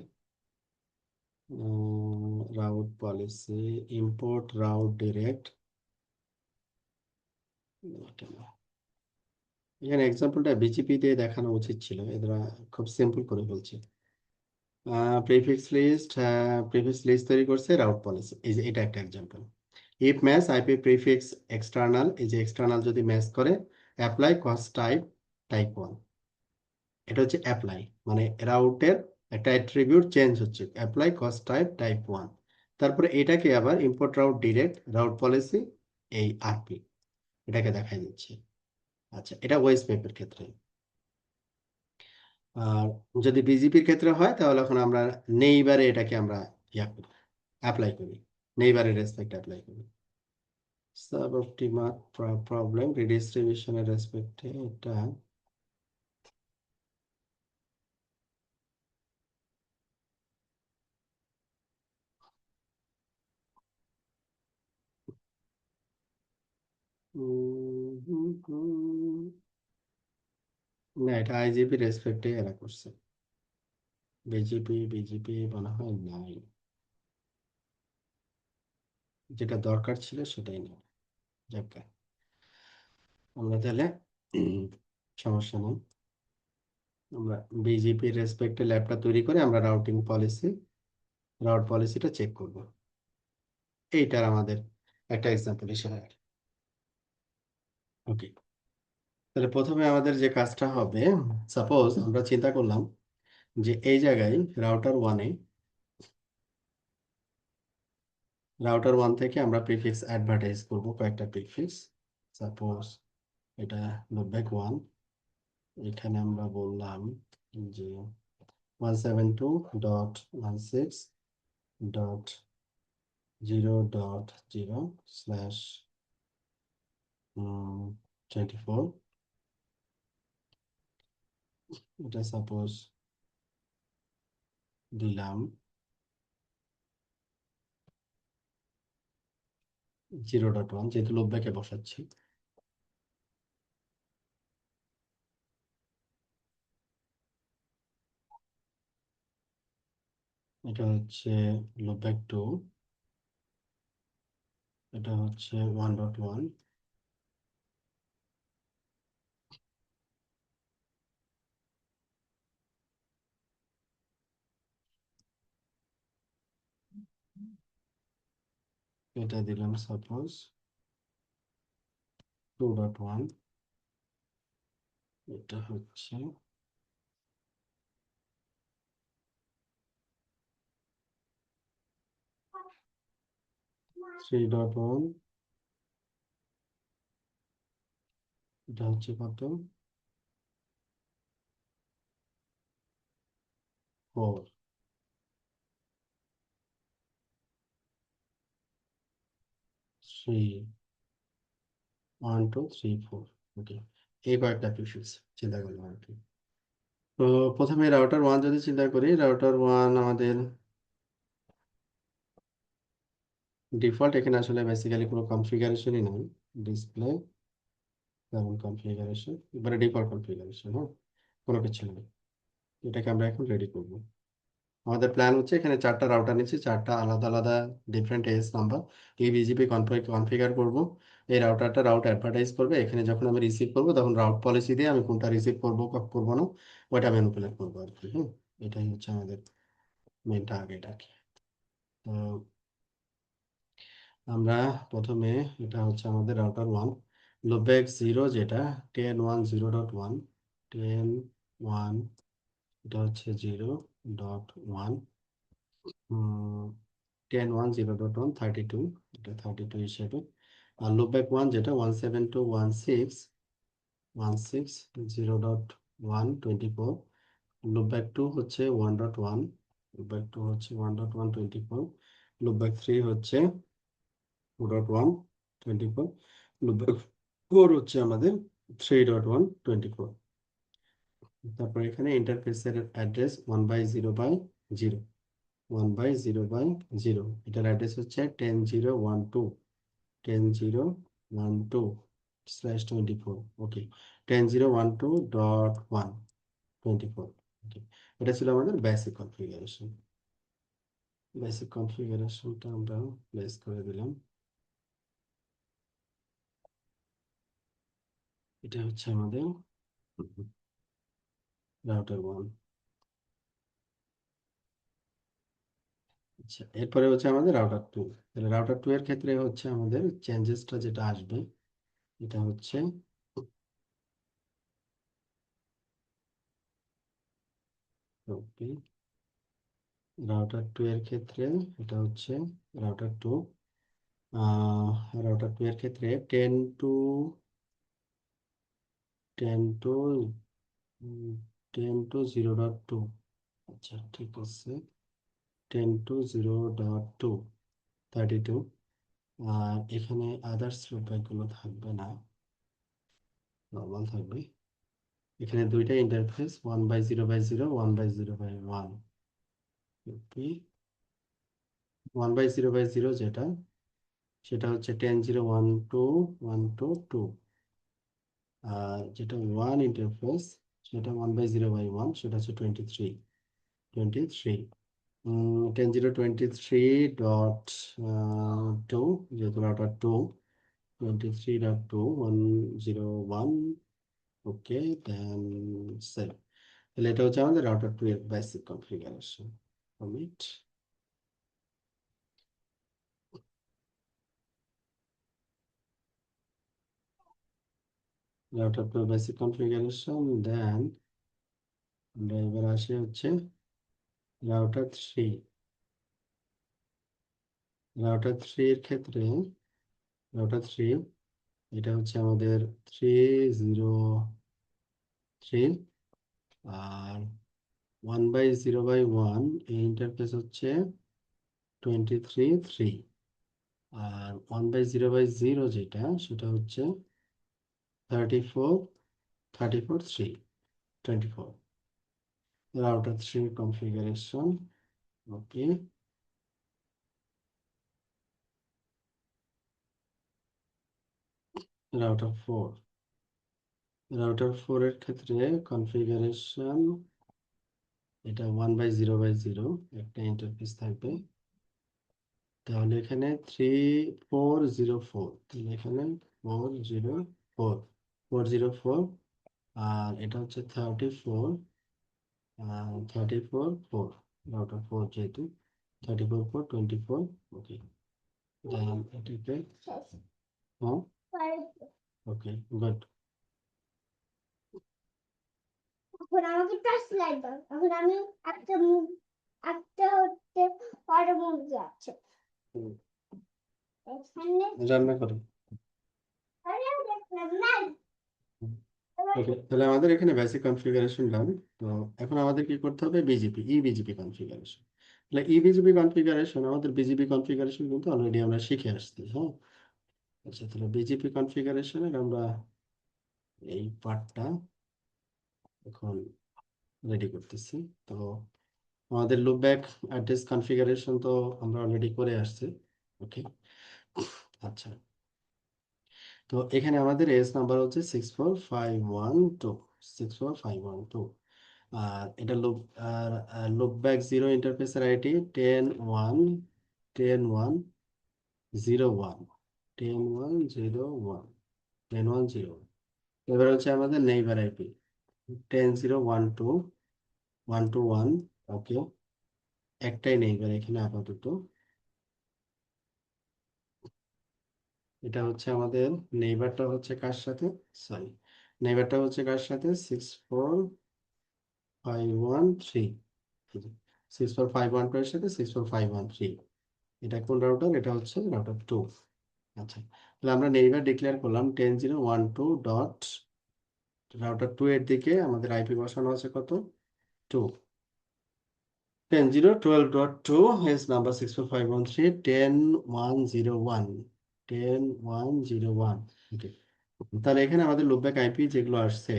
Route policy, import route direct, এখানে এক্সাম্পলটা বিজিপি দিয়ে দেখানো উচিত ছিল, এরা খুব সিম্পল করে বলছে। প্রিফিক্স লিস্ট, প্রিফিক্স লিস্ট তৈরি করছে রাউট পলিসি, এই যে এটা একটা example. If match IP prefix external, এই যে এক্সটার্নাল যদি ম্যাচ করে, অ্যাপ্লাই কস্ট টাইপ টাইপ 1, এটা হচ্ছে অ্যাপ্লাই, মানে রাউটের একটা অ্যাট্রিবিউট চেঞ্জ হচ্ছে, অ্যাপ্লাই কস্ট টাইপ টাইপ 1। তারপরে এটাকে আবার import route direct route policy, এই আরপি, এটাকে দেখাই দিচ্ছে। আচ্ছা, এটা ওয়েস্ট পেপের ক্ষেত্রে। আর যদি বিজিপির ক্ষেত্রে হয় তাহলে এখন আমরা নেইবারে এটাকে আমরা ইয়া করি, অ্যাপ্লাই করি, নেইবারের রেসপেক্ট অ্যাপ্লাই করি। সাব অপটিমা প্রবলেম রিডিস্ট্রিবিউশনের রেসপেক্টে এটা না, এটা আইজিপি রেসপেক্টে এরা করছে, বিজিপি বিজিপি মনে হয় নাই, যেটা দরকার ছিল সেটাই না। যাক গে, আমরা তাহলে সমস্যা নেই, আমরা বিজিপি রেসপেক্টে ল্যাবটা তৈরি করে আমরা রাউটিং পলিসি, রাউট পলিসিটা চেক করব, এইটার আমাদের একটা এক্সাম্পল হিসেবে। ওকে, তাহলে প্রথমে আমাদের যে কাজটা হবে, সাপোজ আমরা চিন্তা করলাম যে এই জায়গায় রাউটার ওয়ানে, রাউটার ওয়ান থেকে আমরা প্রিফিক্স অ্যাডভার্টাইজ করব কয়েকটা প্রিফিক্স। সাপোজ এটা লুপব্যাক ওয়ান, এখানে আমরা বললাম যে 172.168.0.0/24, এটা সাপোজ দিলাম 0.1, যেহেতু লুপব্যাকে বসাচ্ছি। এটা হচ্ছে লুপব্যাক টু, এটা হচ্ছে 1.1, এটা দিলাম সাপোজ 2.1, এটা হচ্ছে 3.1, এটা হচ্ছে কত 4, 3, 1 2 3 4। ওকে, এই কয়েকটা প্রিফিক্স চিন্তা করলাম আর কি। তো প্রথমে রাউটার ওয়ান যদি চিন্তা করি, রাউটার ওয়ান আমাদের ডিফল্ট, এখানে আসলে বেসিক্যালি কোনো কনফিগারেশনই নাই, ডিসপ্লে যেমন কনফিগারেশন, এবারে ডিফল্ট কনফিগারেশন, হ্যাঁ, কোনো কিছু নেই, এটাকে আমরা এখন রেডি করব। আমাদের প্ল্যান হচ্ছে এখানে 4টা রাউটার নিচ্ছি, 4টা আলাদা আলাদা ডিফারেন্ট এস নাম্বার এই বিজিপি কনফিগার করব। এই রাউটারটা রাউট অ্যাডভার্টাইজ করবে, এখানে যখন আমি রিসিভ করব তখন রাউট পলিসি দিয়ে আমি কোনটা রিসিভ করবো করবো না ওইটা ম্যানিপুলেট করবো আর কি। হ্যাঁ, এটাই হচ্ছে আমাদের মেন টার্গেট আর কি। তো আমরা প্রথমে, এটা হচ্ছে আমাদের রাউটার 1, লুপব্যাক 0 যেটা 10.1.0.1, 10.1, এটা হচ্ছে 0.1, 10.1.0.1 32, এটা 32 হিসেবে। আর লুপব্যাক 1 যেটা 172.16.0.1 লুপব্যাক 2 হচ্ছে 1.1, লুপব্যাক 2 হচ্ছে 1.1 লুপব্যাক 3 হচ্ছে 2.1 লুপব্যাক 4 হচ্ছে আমাদের 3.1. তারপর এখানে ইন্টারফেসের অ্যাড্রেস 1/0/0, 1/0/0, এটার অ্যাড্রেস হচ্ছে 10.0.1.2, 10.0.1.2/24, ওকে, 10.0.1.2.1.24, ওকে। এটা ছিল আমাদের বেসিক কনফিগারেশন। বেসিক কনফিগারেশনটা আমরা প্লেস করে দিলাম। এটা হচ্ছে আমাদের রাউটার 1। আচ্ছা, এরপরে হচ্ছে আমাদের রাউটার 2। তাহলে রাউটার 2 এর ক্ষেত্রে হচ্ছে আমাদের চেঞ্জেসটা যেটা আসবে এটা হচ্ছে ওকে, রাউটার 2 এর ক্ষেত্রে এটা হচ্ছে রাউটার 2, রাউটার 2 এর ক্ষেত্রে 10 টু 0.2। আচ্ছা ঠিক আছে, 10 to 0.2 32। আর এখানে আদার্স লুপব্যাকগুলো থাকবে না, নর্মাল থাকবে। এখানে দুইটা ইন্টারফেস 1/0/0, 1/0/1, 1/0/0 যেটা সেটা হচ্ছে 10.0.1.2.1.2.2। আর যেটা 1 ইন্টারফেস সেটা 1/0/1, সেটা হচ্ছে 23, 10.0.23.2, যেহেতু রাউটার 2, 23.2.1.0.1, ওকে, দেন সেভ। তাহলে এটা হচ্ছে আমাদের রাউটার 2 এর basic configuration. Commit router 2 basic configuration. Then আমরা এবার আসি হচ্ছে রাউটার 3। রাউটার 3 এর ক্ষেত্রে রাউটার 3 এটা হচ্ছে আমাদের 303। আর 1/0/1 এই ইন্টারফেস হচ্ছে 23.3। আর 1/0/0 যেটা সেটা হচ্ছে 34.3.24। রাউটার 3 কনফিগারেশন, ওকে। রাউটার 4, রাউটার 4 এর ক্ষেত্রে কনফিগারেশন এটা 1/0/0 একটা ইন্টারফেস থাকবে। তাহলে এখানে 3404, তাহলে এখানে 404, আর এটা হচ্ছে 34.4, রাউটার 4 যেহেতু 34.4.24, ওকে। দেন এটাকে, হ্যাঁ, ওকে, গুড। এখন আমাকে টাচ লাইট দাও, এখন আমি একটা মুভ, একটা হচ্ছে বড় মুরগি আছে এখানে, রান্না করো। আরে দেখলাম নাই। ওকে, তাহলে আমাদের এখানে বেসিক কনফিগারেশন ডান। তো এখন আমাদের কি করতে হবে, বিজিপি কনফিগারেশন। তাহলে বিজিপি কনফিগারেশন, আমাদের বিজিপি কনফিগারেশন কিন্তু অলরেডি আমরা শিখে আসছি, হ্যাঁ। আচ্ছা, তাহলে বিজিপি কনফিগারেশনের আমরা এই পার্টটা এখন রেডি করতেছি। তো আমাদের লুপব্যাক অ্যাড্রেস কনফিগারেশন তো আমরা অলরেডি করে আসছি, ওকে। আচ্ছা, তো এখানে আমাদের এস নাম্বার হচ্ছে 64512, 64512। আর এটা লুপ ব্যাক জিরো ইন্টারফেসের আইডি 10.1 10.1 10.1 এবার হচ্ছে আমাদের নেইবার আইপি 10.0.1.2 1.2.1 ওকে, একটাই নেইবার এখানে আপাতত। এটা হচ্ছে আমাদের নেইবারটা হচ্ছে কার সাথে, সরি, নেইবারটা হচ্ছে কার সাথে 64513, 64512 এর সাথে 64513। এটা কোন রাউটার, এটা হচ্ছে রাউটার 2। আচ্ছা, তাহলে আমরা নেইবার ডিক্লেয়ার করলাম 10.0.1.2 ডট রাউটার 2 এর দিকে আমাদের আইপি বসানো আছে কত, 2। 10.0.12.2 is number 64513 10.1.0.1 10.1.0.1। ওকে, তাহলে এখানে আমাদের লুপব্যাক আইপি যেগুলো আসছে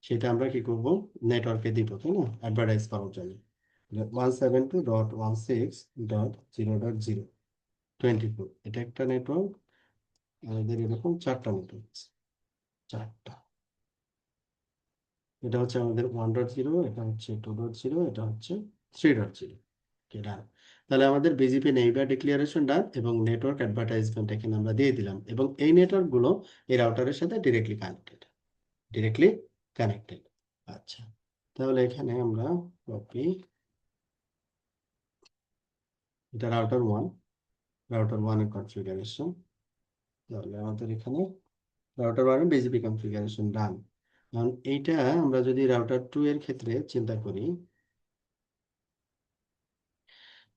সেটা আমরা কি করব, নেটওয়ার্কে দিব, তাই না, অ্যাডভার্টাইজ করার জন্য। 172.16.0.024, এটা একটা নেটওয়ার্ক। আমাদের এরকম চারটা নেটওয়ার্ক, চারটা। এটা হচ্ছে আমাদের 1.0, এটা হচ্ছে 2.0, এটা হচ্ছে 3.0। ডান। তাহলে আমাদের বিজিপি নেইবার ডিক্লারেশন ডান এবং নেটওয়ার্ক অ্যাডভার্টাইজমেন্ট এখানে আমরা দিয়ে দিলাম, এবং এই নেটওয়ার্ক গুলো এই রাউটারের সাথে ডিরেক্টলি কানেক্টেড। আচ্ছা, তাহলে এখানে আমরা কপি, এটা রাউটার 1 এর কনফিগারেশন। তাহলে আমাদের এখানে রাউটার 1 এর বিজিপি কনফিগারেশন ডান। কারণ এইটা আমরা যদি রাউটার 2 এর ক্ষেত্রে চিন্তা করি,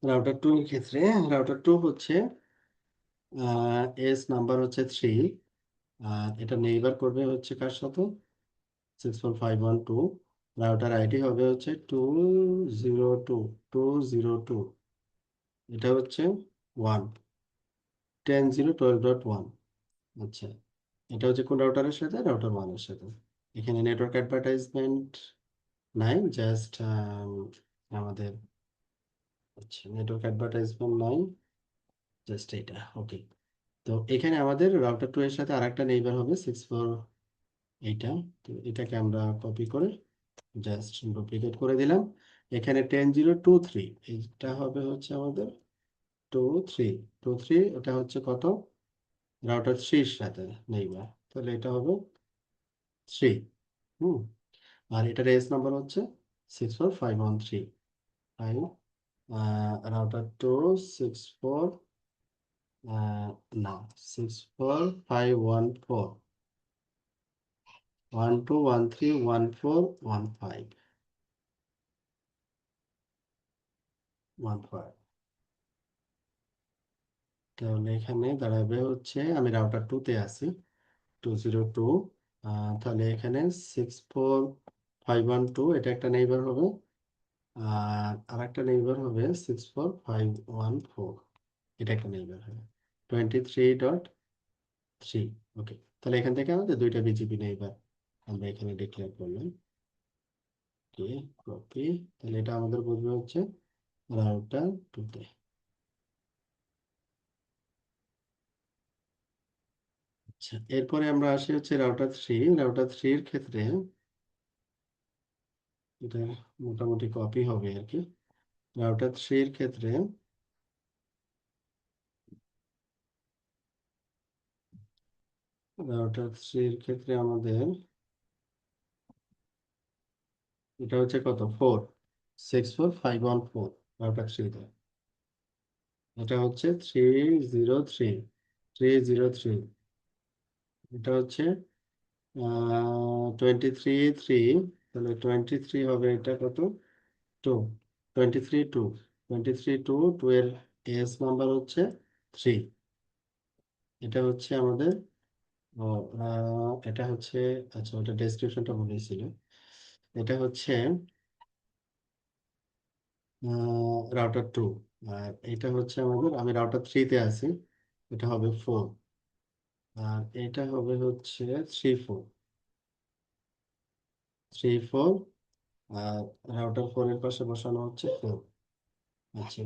রাউটার 2 এর ক্ষেত্রে রাউটার 2 হচ্ছে এস নাম্বার হচ্ছে 3, আর এটা নেইবার করবে হচ্ছে কার সাথে, 64512। রাউটার আইডি হবে হচ্ছে 202.202, এটা হচ্ছে 1 10.0.12.1। আচ্ছা, এটা হচ্ছে কোন রাউটারের সাথে, রাউটার 1 এর সাথে। এখানে নেটওয়ার্ক অ্যাডভার্টাইজমেন্ট নাই, জাস্ট আমাদের, আচ্ছা, নেটওয়ার্ক অ্যাডভার্টাইজমেন্ট নাই, জাস্ট এটা। ওকে, তো এখানে আমাদের রাউটার 2 এর সাথে আরেকটা নেইবার হবে 64, এইটা। তো এটাকে আমরা কপি করে জাস্ট ডুপ্লিকেট করে দিলাম। এখানে 10.0.2.3, এইটা হবে হচ্ছে আমাদের 2.3 এটা হচ্ছে কত, রাউটার 3 এর সাথে নেইবার, তাহলে এটা হবে 3। হুম, আর এটার এস নাম্বার হচ্ছে 64513 ফাইভ। রাউটার 2 64, না, 64514 12131415 15। তাহলে এখানে দাঁড়াবে হচ্ছে, আমি রাউটার 2 তে আছি, 202। তাহলে এখানে 64512 এটা একটা নেইবার হবে, আর আরেকটা নেইবার হবে 64514, এটা একটা নেইবার হবে 23.3। ওকে, তাহলে এখান থেকে আমাদের দুইটা বিজিপি নেইবার আমরা এখানে ডিক্লেয়ার করলাম। ওকে, কপি, তাহলে এটা আমাদের বুঝবে হচ্ছে রাউটার 2 তে। আচ্ছা, এরপরে আমরা আসি হচ্ছে রাউটার 3 এর ক্ষেত্রে এটা মোটামুটি কপি হবে আর কি। রাউটার 3 এর ক্ষেত্রে আমাদের এটা হচ্ছে কত, 64514 রাউটার 3 তে। এটা হচ্ছে 303, এটা হচ্ছে 23.3, তাহলে 23 হবে, এটা কত, 2, 23.2, 23.2 এর এস নাম্বার হচ্ছে 3। এটা হচ্ছে আমাদের, ও, এটা হচ্ছে, আচ্ছা, ওটা ডেসক্রিপশনটা বলেছিল। এটা হচ্ছে রাউটার 2, আর এটা হচ্ছে আমাদের, আমি রাউটার 3 তে আছি, এটা হবে 4, আর এটা হবে হচ্ছে 3.4, আর রাউটার 4 এর পাশে বসানো হচ্ছে 4। আচ্ছা,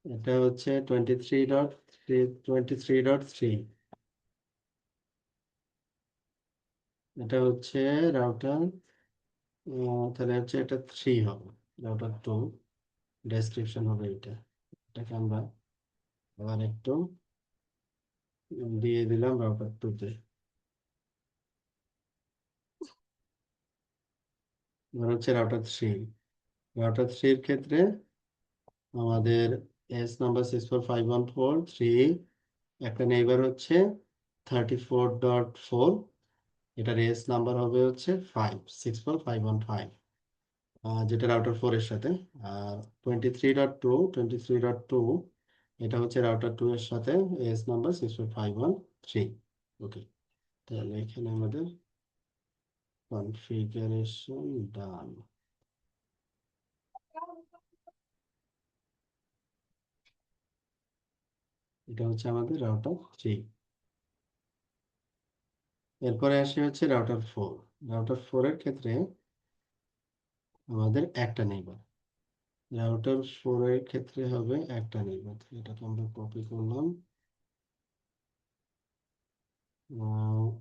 এটা হচ্ছে 23.3, 23.3। এটা হচ্ছে রাউটার, তাহলে হচ্ছে এটা 3 হবে, রাউটার 2, ডেসক্রিপশন হবে এটা। এটাকে আমরা আবার একটু দিয়ে দিলাম রাউটার 2-তে। এবার হচ্ছে রাউটার 3। রাউটার 3-এর ক্ষেত্রে আমাদের এস নাম্বার 64514 একটা নেইবার হচ্ছে 34.4, এটার এস নাম্বার হবে হচ্ছে 564515, যেটা রাউটার 4-এর সাথে। আর 23.2 এটা হচ্ছে রাউটার 2 এর সাথে, এস নাম্বার 64513। ওকে, তাহলে এখানে আমাদের কনফিগারেশন ডান। এটা হচ্ছে আমাদের রাউটার 3। এরপরে আসি হচ্ছে রাউটার 4। রাউটার 4-এর ক্ষেত্রে আমাদের একটা নেইবার, রাউটার 4-এর ক্ষেত্রে হবে একটা নেইবার। এটাকে আমরা কপি করলাম।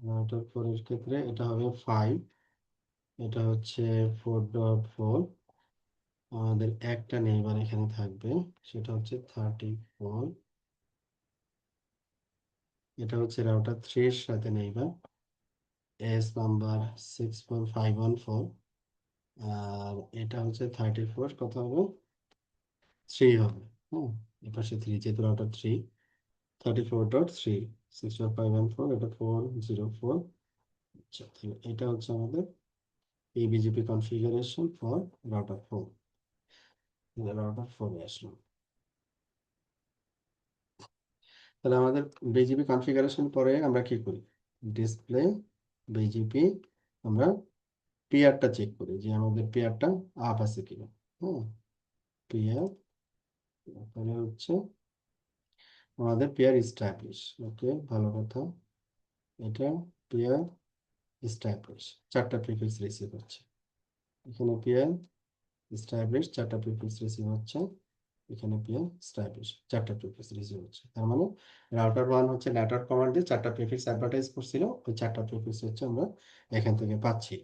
রাউটার 4-এর ক্ষেত্রে এটা হবে 5, এটা হচ্ছে 4.4। আমাদের একটা নেইবার এখানে থাকবে, সেটা হচ্ছে 34। এটা হচ্ছে রাউটার 3-এর সাথে নেইবার, এস নাম্বার 64514। আর এটা হচ্ছে 34, কত হবে? 3 হবে। হ্যাঁ, এপাশে 3, যেহেতু রাউটার 3, 34.3, 64514, এটা 404। আচ্ছা, তাহলে এটা হচ্ছে আমাদের ABGP configuration for router 4। Router 4-এ আসলাম। তাহলে আমাদের বিজিপি কনফিগারেশন পরে আমরা কি করি? ডিসপ্লে বিজিপি, আমরা পেয়ারটা চেক করি যে আমাদের পেয়ারটা আপ আছে কিনা। হ্যাঁ, পেয়ার, তারপরে হচ্ছে আমাদের পেয়ার ইস্টাবলিশ। ওকে, ভালো কথা। এটা পেয়ার ইস্টাবলিশ, 4টা প্রিফিক্স রিসিভ হচ্ছে এখানে। পেয়ার ইস্টাবলিশ 4টা প্রিফিক্স রিসিভ হচ্ছে এখানে। পেয়ার ইস্টাবলিশ 4টা প্রিফিক্স রিসিভ হচ্ছে। তার মানে রাউটার 1 হচ্ছে নেটওয়ার্ক কমান্ড দিয়ে 4টা প্রিফিক্স অ্যাডভার্টাইজ করছিল, ওই 4টা প্রিফিক্স হচ্ছে আমরা এখান থেকে পাচ্ছি।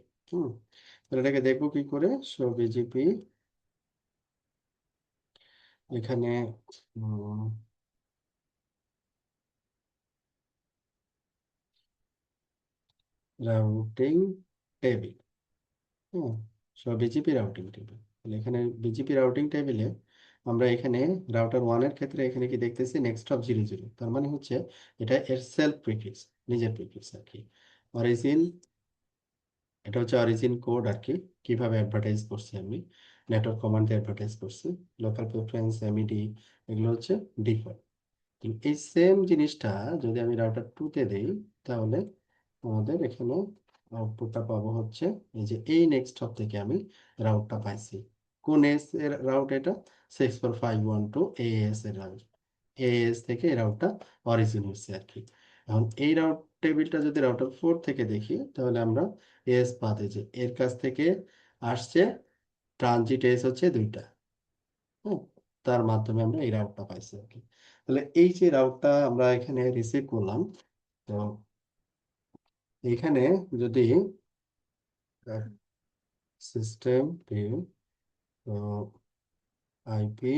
তাহলে এটাকে দেখবো কি করে? শো বিজিপি, এখানে রাউটিং টেবিল। হ্যাঁ, সো বিজিপি রাউটিং টেবিল। তাহলে এখানে বিজিপি রাউটিং টেবিলে আমরা এখানে রাউটার 1-এর ক্ষেত্রে এখানে কি দেখতেছি? Next of 00। তার মানে হচ্ছে এটা এর সেলফ প্রিফিক্স, নিজের প্রিফিক্স আর কি। অরিজিন, এটা হচ্ছে অরিজিন কোড আর কি। কিভাবে অ্যাডভার্টাইজ করছি আমি, নেটওয়ার্ক কমান্ডে অ্যাডভার্টাইজ করছি। লোকাল প্রেফারেন্স, এমইডি, এগুলো হচ্ছে ডিফল্ট। এই সেম জিনিসটা যদি আমি রাউটার 2-তে দেই, তাহলে আমাদের এখানে আউটপুটটা পাবো হচ্ছে এই যে এই নেক্সট হপ থেকে আমি রাউটটা পাইছি। কোন এস এর রাউট? এটা 64512 এএস এর রাউট। এএস থেকে এই রাউটটা অরিজিন হচ্ছে আর কি। এখন এই রাউট টেবিলটা যদি রাউটার 4 থেকে দেখি, তাহলে আমরা এস পাতে যে এর কাছ থেকে আসছে ট্রানজিট এস হচ্ছে 2টা। হ্যাঁ, তার মাধ্যমে আমরা এই রাউটটা পাইছি আর কি। তাহলে এই যে রাউটটা আমরা এখানে রিসিভ করলাম, তো এখানে যদি সিস্টেম ভিউ, তো IP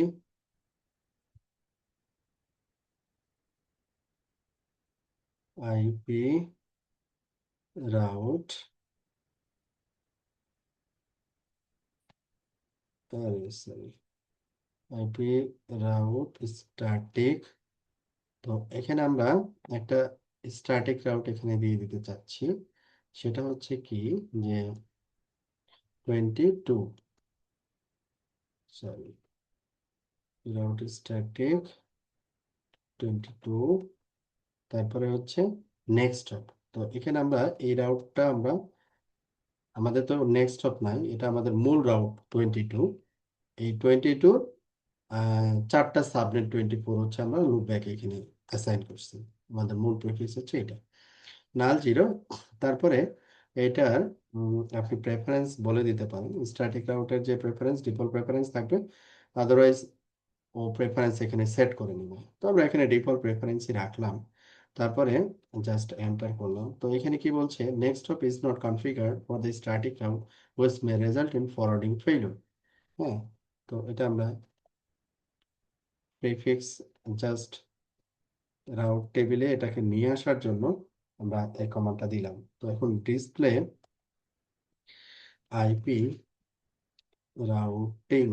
IP route, sorry, IP route static. তো এখানে আমরা একটা স্ট্যাটিক রাউট এখানে দিয়ে দিতে চাচ্ছি। সেটা হচ্ছে কি যে 22, সরি, রাউট স্ট্যাটিক 22, তারপরে হচ্ছে নেক্সট হপ। তো এখানে আমরা এই রাউটটা আমরা, আমাদের তো নেক্সট হপ নাই, এটা আমাদের মূল রাউট 22। এই 22 4টা সাবনেট 24 হচ্ছে আমরা লুপ ব্যাক এখানে অ্যাসাইন করছি। আমাদের মূল প্রেফিক্স হচ্ছে এটা, নাল 0। তারপরে এটার আপনি প্রেফারেন্স বলে দিতে পারেন। স্ট্যাটিক রাউটের যে প্রেফারেন্স, ডিফল্ট প্রেফারেন্স থাকবে, আদারওয়াইজ ও প্রেফারেন্স এখানে সেট করে নিব। তো আমরা এখানে ডিফল্ট প্রেফারেন্সই রাখলাম। তারপরে জাস্ট এন্টার করলাম। তো এখানে কি বলছে, next hop is not configure for the static route which may result in forwarding failure. হ্যাঁ, তো এটা আমরা প্রিফিক্স জাস্ট রাউট টেবিলে এটাকে নিয়ে আসার জন্য আমরা এই কমান্ডটা দিলাম। তো এখন ডিসপ্লে আইপি রাউটিং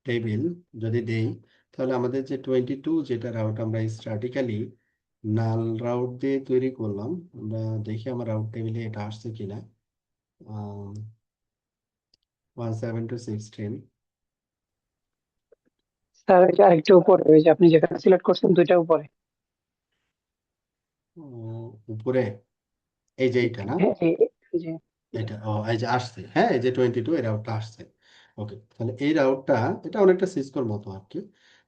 টেবিল যদি দেই, তাহলে আমাদের যে 22 যেটা রাউট আমরা স্ট্যাটিক্যালি নাল রাউট দিয়ে তৈরি করলাম, আমরা দেখি আমার রাউট টেবিলে এটা আসছে কিনা। 172.16 স্যার এটা আরেকটু উপরে, ওই যে আপনি যেখানে সিলেক্ট করছেন দুইটা উপরে। উপরে, এই যে এইটা না, হ্যাঁ, এই যে এটা এই যে আসছে, হ্যাঁ এই যে 22 এই রাউটটা আসছে। ওকে, তাহলে এই রাউটটা এটা অনেকটা সিসকোর মতো আর কি।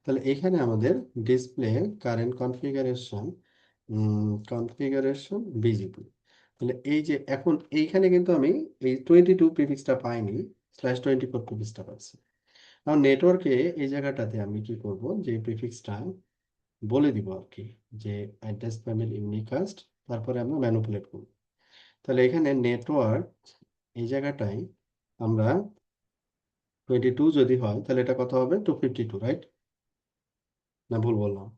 তাহলে এখানে আমাদের ডিসপ্লে কারেন্ট কনফিগারেশন বিজিপি। তাহলে এই যে এখন এইখানে কিন্তু আমি এই 22 প্রিফিক্সটা পাইনি, /24 প্রিফিক্সটা পাচ্ছি। এখন নেটওয়ার্কে এই জায়গাটাতে আমি কি করব, যে প্রিফিক্সটা বলে দিব আর কি, যে অ্যাড্রেস ফ্যামিলি ইউনিকাস্ট, তারপরে আমরা ম্যানিপুলেট করব। তাহলে এখানে নেটওয়ার্ক এই জায়গাটায় আমরা 22 যদি হয় তাহলে এটা কত হবে, 252, রাইট? না ভুল বললাম?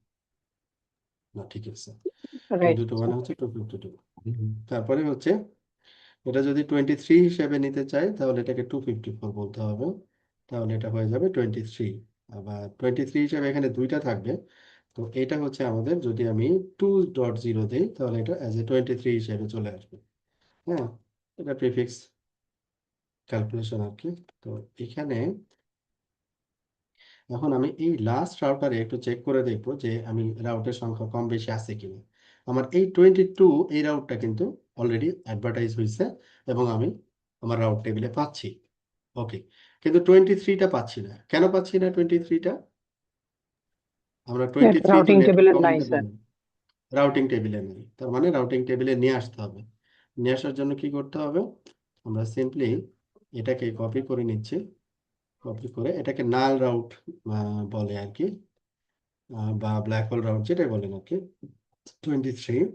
না ঠিক আছে, রাইট। 22 মানে হচ্ছে 252। তারপরে হচ্ছে এটা যদি 23 হিসেবে নিতে চাই তাহলে এটাকে 254 বলতে হবে, তাহলে এটা হয়ে যাবে 23। আবার 23 হিসেবে এখানে দুইটা থাকবে, তো এটা হচ্ছে আমাদের, যদি আমি 2.0 দিই তাহলে এটা অ্যাজ এ 23 হিসেবে চলে আসবে। হ্যাঁ, এটা প্রিফিক্স ক্যালকুলেশন আর কি। তো এখানে এখন আমি এই লাস্ট রাউটারে একটু চেক করে দেখবো যে আমি রাউটের সংখ্যা কম বেশি আছে কিনা। আমার এই 22 এই রাউটটা কিন্তু অলরেডি অ্যাডভার্টাইজ হয়েছে এবং আমি আমার রাউট টেবিলে পাচ্ছি। ওকে, কিন্তু 23টা পাচ্ছি না। কেন পাচ্ছি না 23টা? আমরা 23 তো রাউটিং নেটওয়ার্ক টেবিলের নাই কমান্ডে স্যার। বললাম রাউটিং টেবিলে নেই, তার মানে রাউটিং টেবিলে নিয়ে আসতে হবে। নিয়ে আসার জন্য কি করতে হবে, আমরা সিম্পলি এটাকে কপি করে নিচ্ছি। কপি করে এটাকে নাল রাউট বলে আর কি, বা ব্ল্যাক হোল রাউট যেটাই বলেন আর কি। 23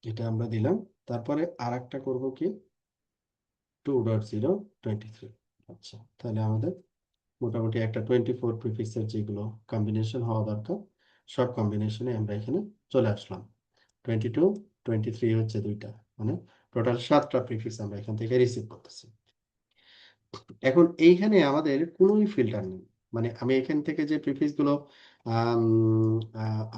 এটা আমরা দিলাম। তারপরে আর একটা করবো কি, 2.0 23। আচ্ছা, তাহলে আমাদের মোটামুটি একটা 24 প্রিফিক্সের যেগুলো কম্বিনেশন হওয়া দরকার সব কম্বিনেশনে আমরা এখানে চলে আসলাম। 22 23 হচ্ছে দুইটা, মানে টোটাল 7টা প্রিফিক্স আমরা এখান থেকে রিসিভ করতেছি। এখন এইখানে আমাদের কোনোই ফিল্টার নেই, মানে আমি এখান থেকে যে প্রিফিক্স গুলো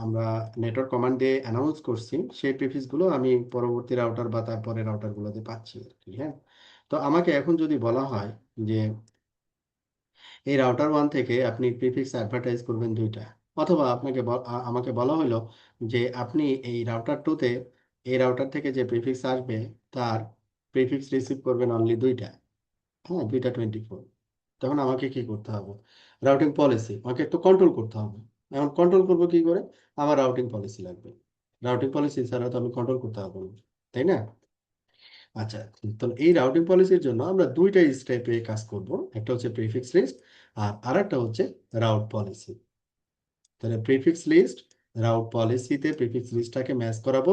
আমরা নেটওয়ার্ক কমান্ড দিয়ে অ্যানাউন্স করছি, সেই প্রিফিক্স গুলো আমি পরবর্তী রাউটার বা তারপরে রাউটার গুলোতে পাচ্ছি আর কি। হ্যাঁ, তো আমাকে এখন যদি বলা হয় যে এই রাউটার 1 থেকে আপনি প্রিফিক্স অ্যাডভার্টাইজ করবেন দুইটা, অথবা আপনাকে আমাকে বলা হলো যে আপনি এই রাউটার 2 তে এই রাউটার থেকে যে প্রিফিক্স আসবে তার প্রিফিক্স রিসিভ করবেন অনলি দুইটা, হ্যাঁ দুইটা 24। তখন আমাকে কি করতে হবে, রাউটিং পলিসি আমাকে একটু কন্ট্রোল করতে হবে। এখন কন্ট্রোল করব কি করে, আমার রাউটিং পলিসি লাগবে। রাউটিং পলিসি ছাড়া তো আমি কন্ট্রোল করতে পারবো না, তাই না? আচ্ছা, তো এই রাউটিং পলিসির জন্য আমরা দুইটা স্টেপে কাজ করব, একটা হচ্ছে প্রিফিক্স লিস্ট আর আরেকটা হচ্ছে রাউট পলিসি। তাহলে প্রিফিক্স লিস্ট রাউট পলিসিতে প্রিফিক্স লিস্টটাকে ম্যাচ করাবো,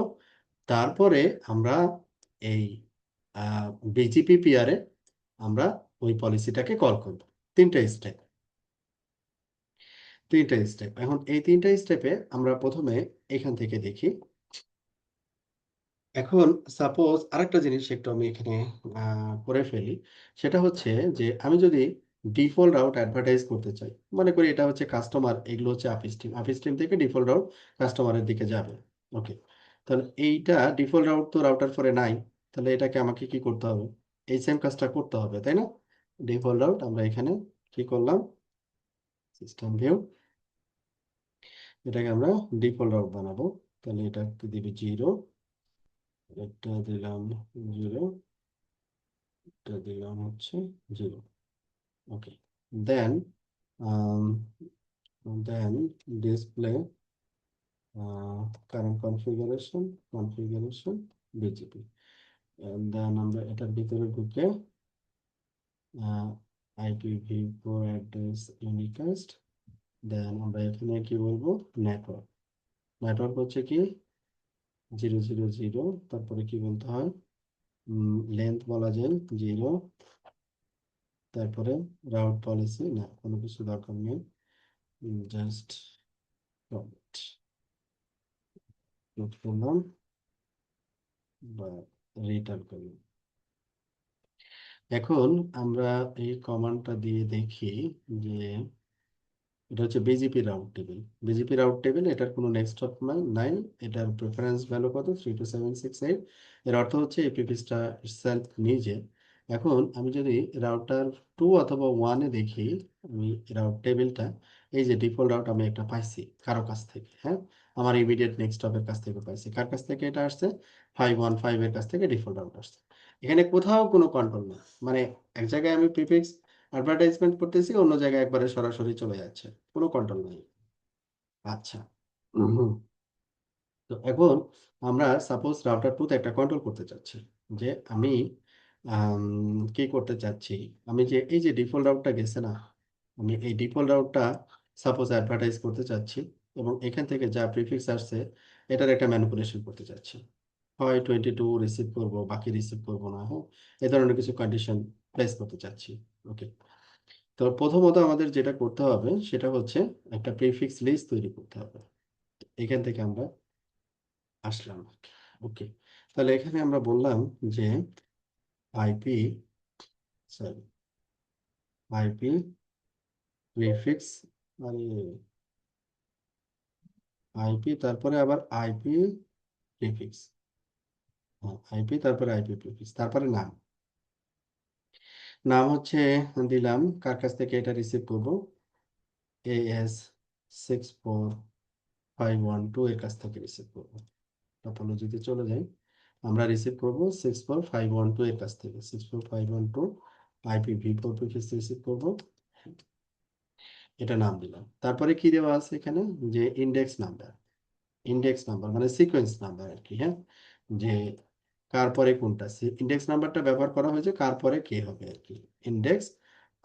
তারপরে আমরা এই বিজিপি পিআরে আমরা ওই পলিসিটাকে কল করব। তিনটা স্টেপ, তিনটা স্টেপ। এখন এই তিনটা স্টেপে আমরা প্রথমে এখান থেকে দেখি। এখন সাপোজ আরেকটা জিনিস একটু আমি এখানে করে ফেলি, সেটা হচ্ছে যে আমি যদি ডিফল্ট রাউট অ্যাডভার্টাইজ করতে চাই, মনে করি এটা হচ্ছে কাস্টমার, এগুলো হচ্ছে আপিস্ট্রিম, আপিস্ট্রিম থেকে ডিফল্ট রাউট কাস্টমারের দিকে যাবে। ওকে, তাহলে এইটা ডিফল্ট রাউট তো রাউটার ফরে নাই, তাহলে এটাকে আমাকে কি করতে হবে, এই সেম কাজটা করতে হবে, তাই না? ডিফল্ট রাউট আমরা এখানে কি করলাম, সিস্টেম ভিউ, এটাকে আমরা ডিফল্ট রাউট বানাবো। তাহলে এটা দিবি 0, এটা দিলাম 0, এটা দিলাম হচ্ছে 0। ওকে, দেন দেন ডিসপ্লে কারেন্ট কনফিগারেশন বিজিপি। দেন আমরা এটার ভিতরে ঢুকে IPv4 অ্যাড্রেস ইউনিকাস্ট, দেন আমরা এখানে কি বলবো, নেটওয়ার্ক। নেটওয়ার্ক হচ্ছে কি 0 0 0, তারপরে কি বলতে হয়, লেন্থ বলা যায় 0, তারপরে রাউট পলিসি না, কোনো কিছু দরকার নেই, জাস্ট করলাম বা রিটার্ন করলাম। এখন আমরা এই কমান্ডটা দিয়ে দেখি যে এটা হচ্ছে BGP route table. BGP route table, এটার কোনো নেক্সট অফ নাই, এটার প্রেফারেন্স ভ্যালু কত, 32768। এর অর্থ হচ্ছে এই প্রিফিক্সটা সেলফ নিজে। এখন আমি যদি রাউটার 2 অথবা 1-এ দেখি, আমি রাউট টেবিলটা, এই যে ডিফল্ট রাউট আমি একটা পাইছি কারো কাছ থেকে, হ্যাঁ, আমার ইমিডিয়েট নেক্সট অফের কাছ থেকে পাইছি। কার কাছ থেকে এটা আসছে, 515 এর কাছ থেকে ডিফল্ট রাউট আসছে। এখানে কোথাও কোনো কন্ট্রোল নেই, মানে এক জায়গায় আমি প্রিফিক্স অ্যাডভার্টাইজমেন্ট করতেছি, অন্য জায়গায় একবারে সরাসরি চলে যাচ্ছে, কোনো কন্ট্রোল নেই। আচ্ছা, হুম। তো এখন আমরা সাপোজ রাউটার 2-তে একটা কন্ট্রোল করতে চাচ্ছি, যে আমি কি করতে চাচ্ছি, আমি যে এই যে ডিফল্ট রাউটটা গেছে না, আমি এই ডিফল্ট রাউটটা সাপোজ অ্যাডভার্টাইজ করতে চাচ্ছি, এবং এখান থেকে যা প্রিফিক্স আসছে এটার একটা ম্যানিপুলেশন করতে চাচ্ছি। হয় 22 রিসিভ করব, বাকি রিসিভ করব না, হ্যাঁ, এই ধরনের কিছু কন্ডিশন প্লেস করতে চাচ্ছি। ওকে, তো প্রথমত আমাদের যেটা করতে হবে সেটা হচ্ছে একটা প্রিফিক্স লিস্ট তৈরি করতে হবে। এখান থেকে আমরা আসলাম। ওকে, তাহলে এখানে আমরা বললাম যে আইপি, সরি, আইপি প্রিফিক্স, মানে আইপি তারপরে আবার আইপি প্রিফিক্স, আইপি তারপরে আইপি প্রিফিক্স, তারপরে নাম। নাম হচ্ছে দিলাম কার কাছ থেকে এটা রিসিভ করব, AS64512 এর কাছ থেকে রিসিভ করব। টপোলজিতে চলে যাই, আমরা রিসিভ করব 64512 এর কাছ থেকে, 64512 IPv4 প্রিফিক্স রিসিভ করব, এটা নাম দিলাম। তারপরে কি দেওয়া আছে এখানে, যে ইন্ডেক্স নাম্বার, ইন্ডেক্স নাম্বার মানে সিকোয়েন্স নাম্বার আর কি, হ্যাঁ, যে কার পরে কোনটা, ইন্ডেক্স নাম্বারটা ব্যবহার করা হয়েছে কার পরে কে হবে আর কি, ইন্ডেক্স।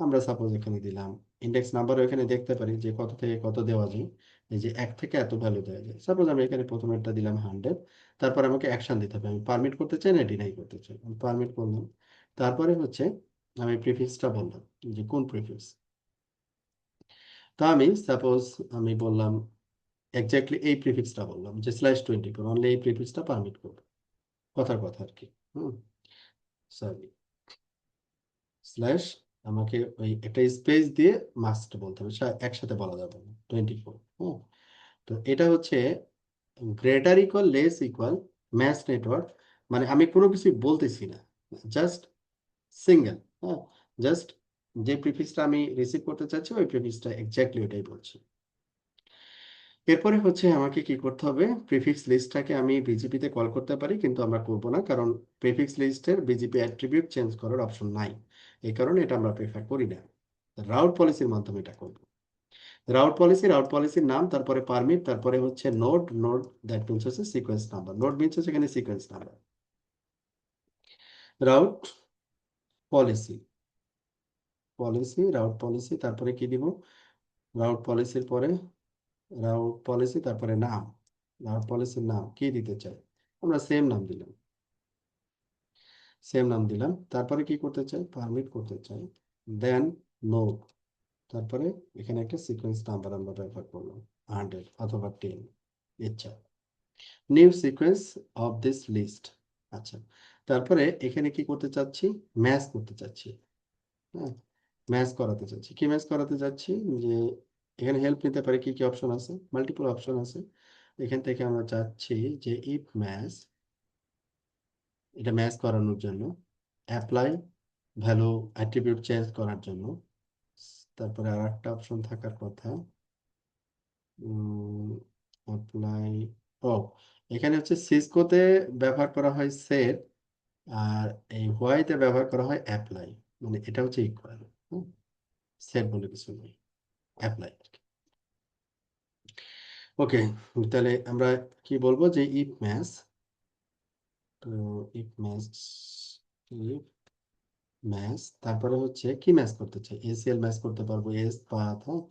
আমরা সাপোজ এখানে দিলাম ইন্ডেক্স নাম্বারও এখানে দেখতে পারি যে কত থেকে কত দেওয়া যায়, এই যে 1 থেকে এত ভ্যালু দেওয়া যায়। সাপোজ আমি এখানে প্রথমেরটা দিলাম 100, তারপর আমাকে অ্যাকশন দিতে হবে, আমি পারমিট করতে চাই না ডিনাই করতে চাই, আমি পারমিট করলাম। তারপরে হচ্ছে আমি প্রিফিক্সটা বললাম যে কোন প্রিফিক্স, তো আমি সাপোজ আমি বললাম এক্স্যাক্টলি এই প্রিফিক্সটা বললাম যে /24, অনলি এই প্রিফিক্সটা পারমিট করবো, কথার কথা আর কি, হুম, সরি, স্ল্যাশ, আমাকে ওই একটা স্পেস দিয়ে মাস্ট বলতে হবে, একসাথে বলা যাবে না, 24, হ্যাঁ। তো এটা হচ্ছে greater equal less equal match network, মানে আমি কোনো কিছু বলতেছি না, জাস্ট সিঙ্গেল, হ্যাঁ, জাস্ট যে প্রিফিক্সটা আমি রিসিভ করতে চাচ্ছি ওই প্রিফিক্সটা এক্স্যাক্টলি ওইটাই বলছি। এরপরে হচ্ছে আমাকে কি করতে হবে, প্রিফিক্স লিস্টটাকে আমি বিজিপিতে কল করতে পারি, কিন্তু আমরা করব না, কারণ প্রিফিক্স লিস্টের বিজিপি অ্যাট্রিবিউট চেঞ্জ করার অপশন নাই, এই কারণে এটা আমরা প্রেফার করি না। রাউট পলিসির মাধ্যমে এটা করব। রাউট পলিসির নাম, তারপরে পারমিট, তারপরে হচ্ছে নোড, নোড দ্যাট মিনস হচ্ছে সিকোয়েন্স নাম্বার, নোড মিনস হচ্ছে এখানে sequence number. Route policy, route policy, তারপরে কি দিব, রাউট পলিসির পরে রাউট পলিসি, তারপরে নাম, রাউট পলিসির নাম কি দিতে চাই, আমরা সেম নাম দিলাম, সেম নাম দিলাম। তারপরে কি করতে চাই, পারমিট করতে চাই, দেন নোড, তারপরে এখানে একটা সিকোয়েন্স নাম্বার আমরা ব্যবহার করলাম, 100 অথবা 10, ইচ্ছা, new sequence of this list. আচ্ছা, তারপরে এখানে কি করতে চাচ্ছি, ম্যাচ করতে চাচ্ছি, হ্যাঁ, ম্যাচ করাতে চাচ্ছি। কি ম্যাচ করাতে চাচ্ছি, যে এখানে হেল্প নিতে পারি, কি কি অপশন আছে, মাল্টিপল অপশন আছে, এখান থেকে আমরা চাচ্ছি যে ইফ ম্যাচ, এটা ম্যাচ করানোর জন্য, অ্যাপ্লাই ভ্যালু অ্যাট্রিবিউট চেঞ্জ করার জন্য, তারপরে আর একটা অপশন থাকার কথা, অ্যাপ্লাই, ও, এখানে হচ্ছে সিসকোতে ব্যবহার করা হয় সেট, আর এই হোয়াইতে ব্যবহার করা হয় অ্যাপ্লাই, মানে এটা হচ্ছে ইকুয়াল, সেট বলে কিছু নেই, অ্যাপ্লাই। ওকে, তাহলে আমরা কি বলবো, যে ইফ ম্যাচ, তো ইফ ম্যাচ, ইফ ম্যাচ, তারপরে হচ্ছে কি ম্যাচ করতে চাই, এসিএল ম্যাচ করতে পারবো, এস পাথ, হ্যাঁ,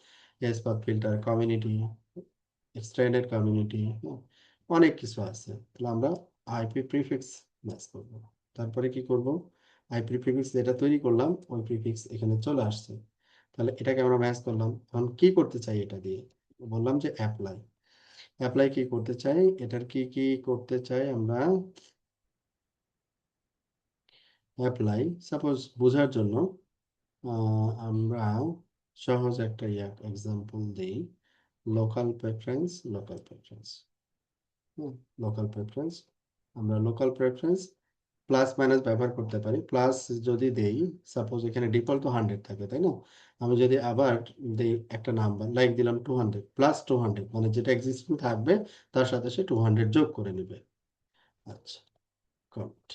S path filter, community, extended community, হ্যাঁ, অনেক কিছু আছে। তাহলে আমরা আইপি প্রিফিক্স ম্যাচ করব। তারপরে কি করব, আইপি প্রিফিক্স যেটা তৈরি করলাম ওই প্রিফিক্স এখানে চলে আসছে। তাহলে এটাকে আমরা ম্যাচ করলাম। এখন কি করতে চাই এটা দিয়ে, বললাম যে অ্যাপ্লাই। অ্যাপ্লাই কি করতে চাই, এটার কি কি করতে চাই আমরা, অ্যাপ্লাই সাপোজ বোঝার জন্য আমরা সহজ একটা এক্সাম্পল দিই, লোকাল প্রেফারেন্স। লোকাল প্রেফারেন্স, আমরা লোকাল প্রেফারেন্স প্লাস মাইনাস ব্যবহার করতে পারি। প্লাস যদি দেই, সাপোজ এখানে ডিফল্ট তো 100 থাকে, তাই না? আমি যদি আবার দেই একটা নাম্বার, লাইক দিলাম 200 প্লাস 200, মানে যেটা এক্সিস্টিং থাকবে তার সাথে সে 200 যোগ করে নেবে। আচ্ছা, কমেন্ট।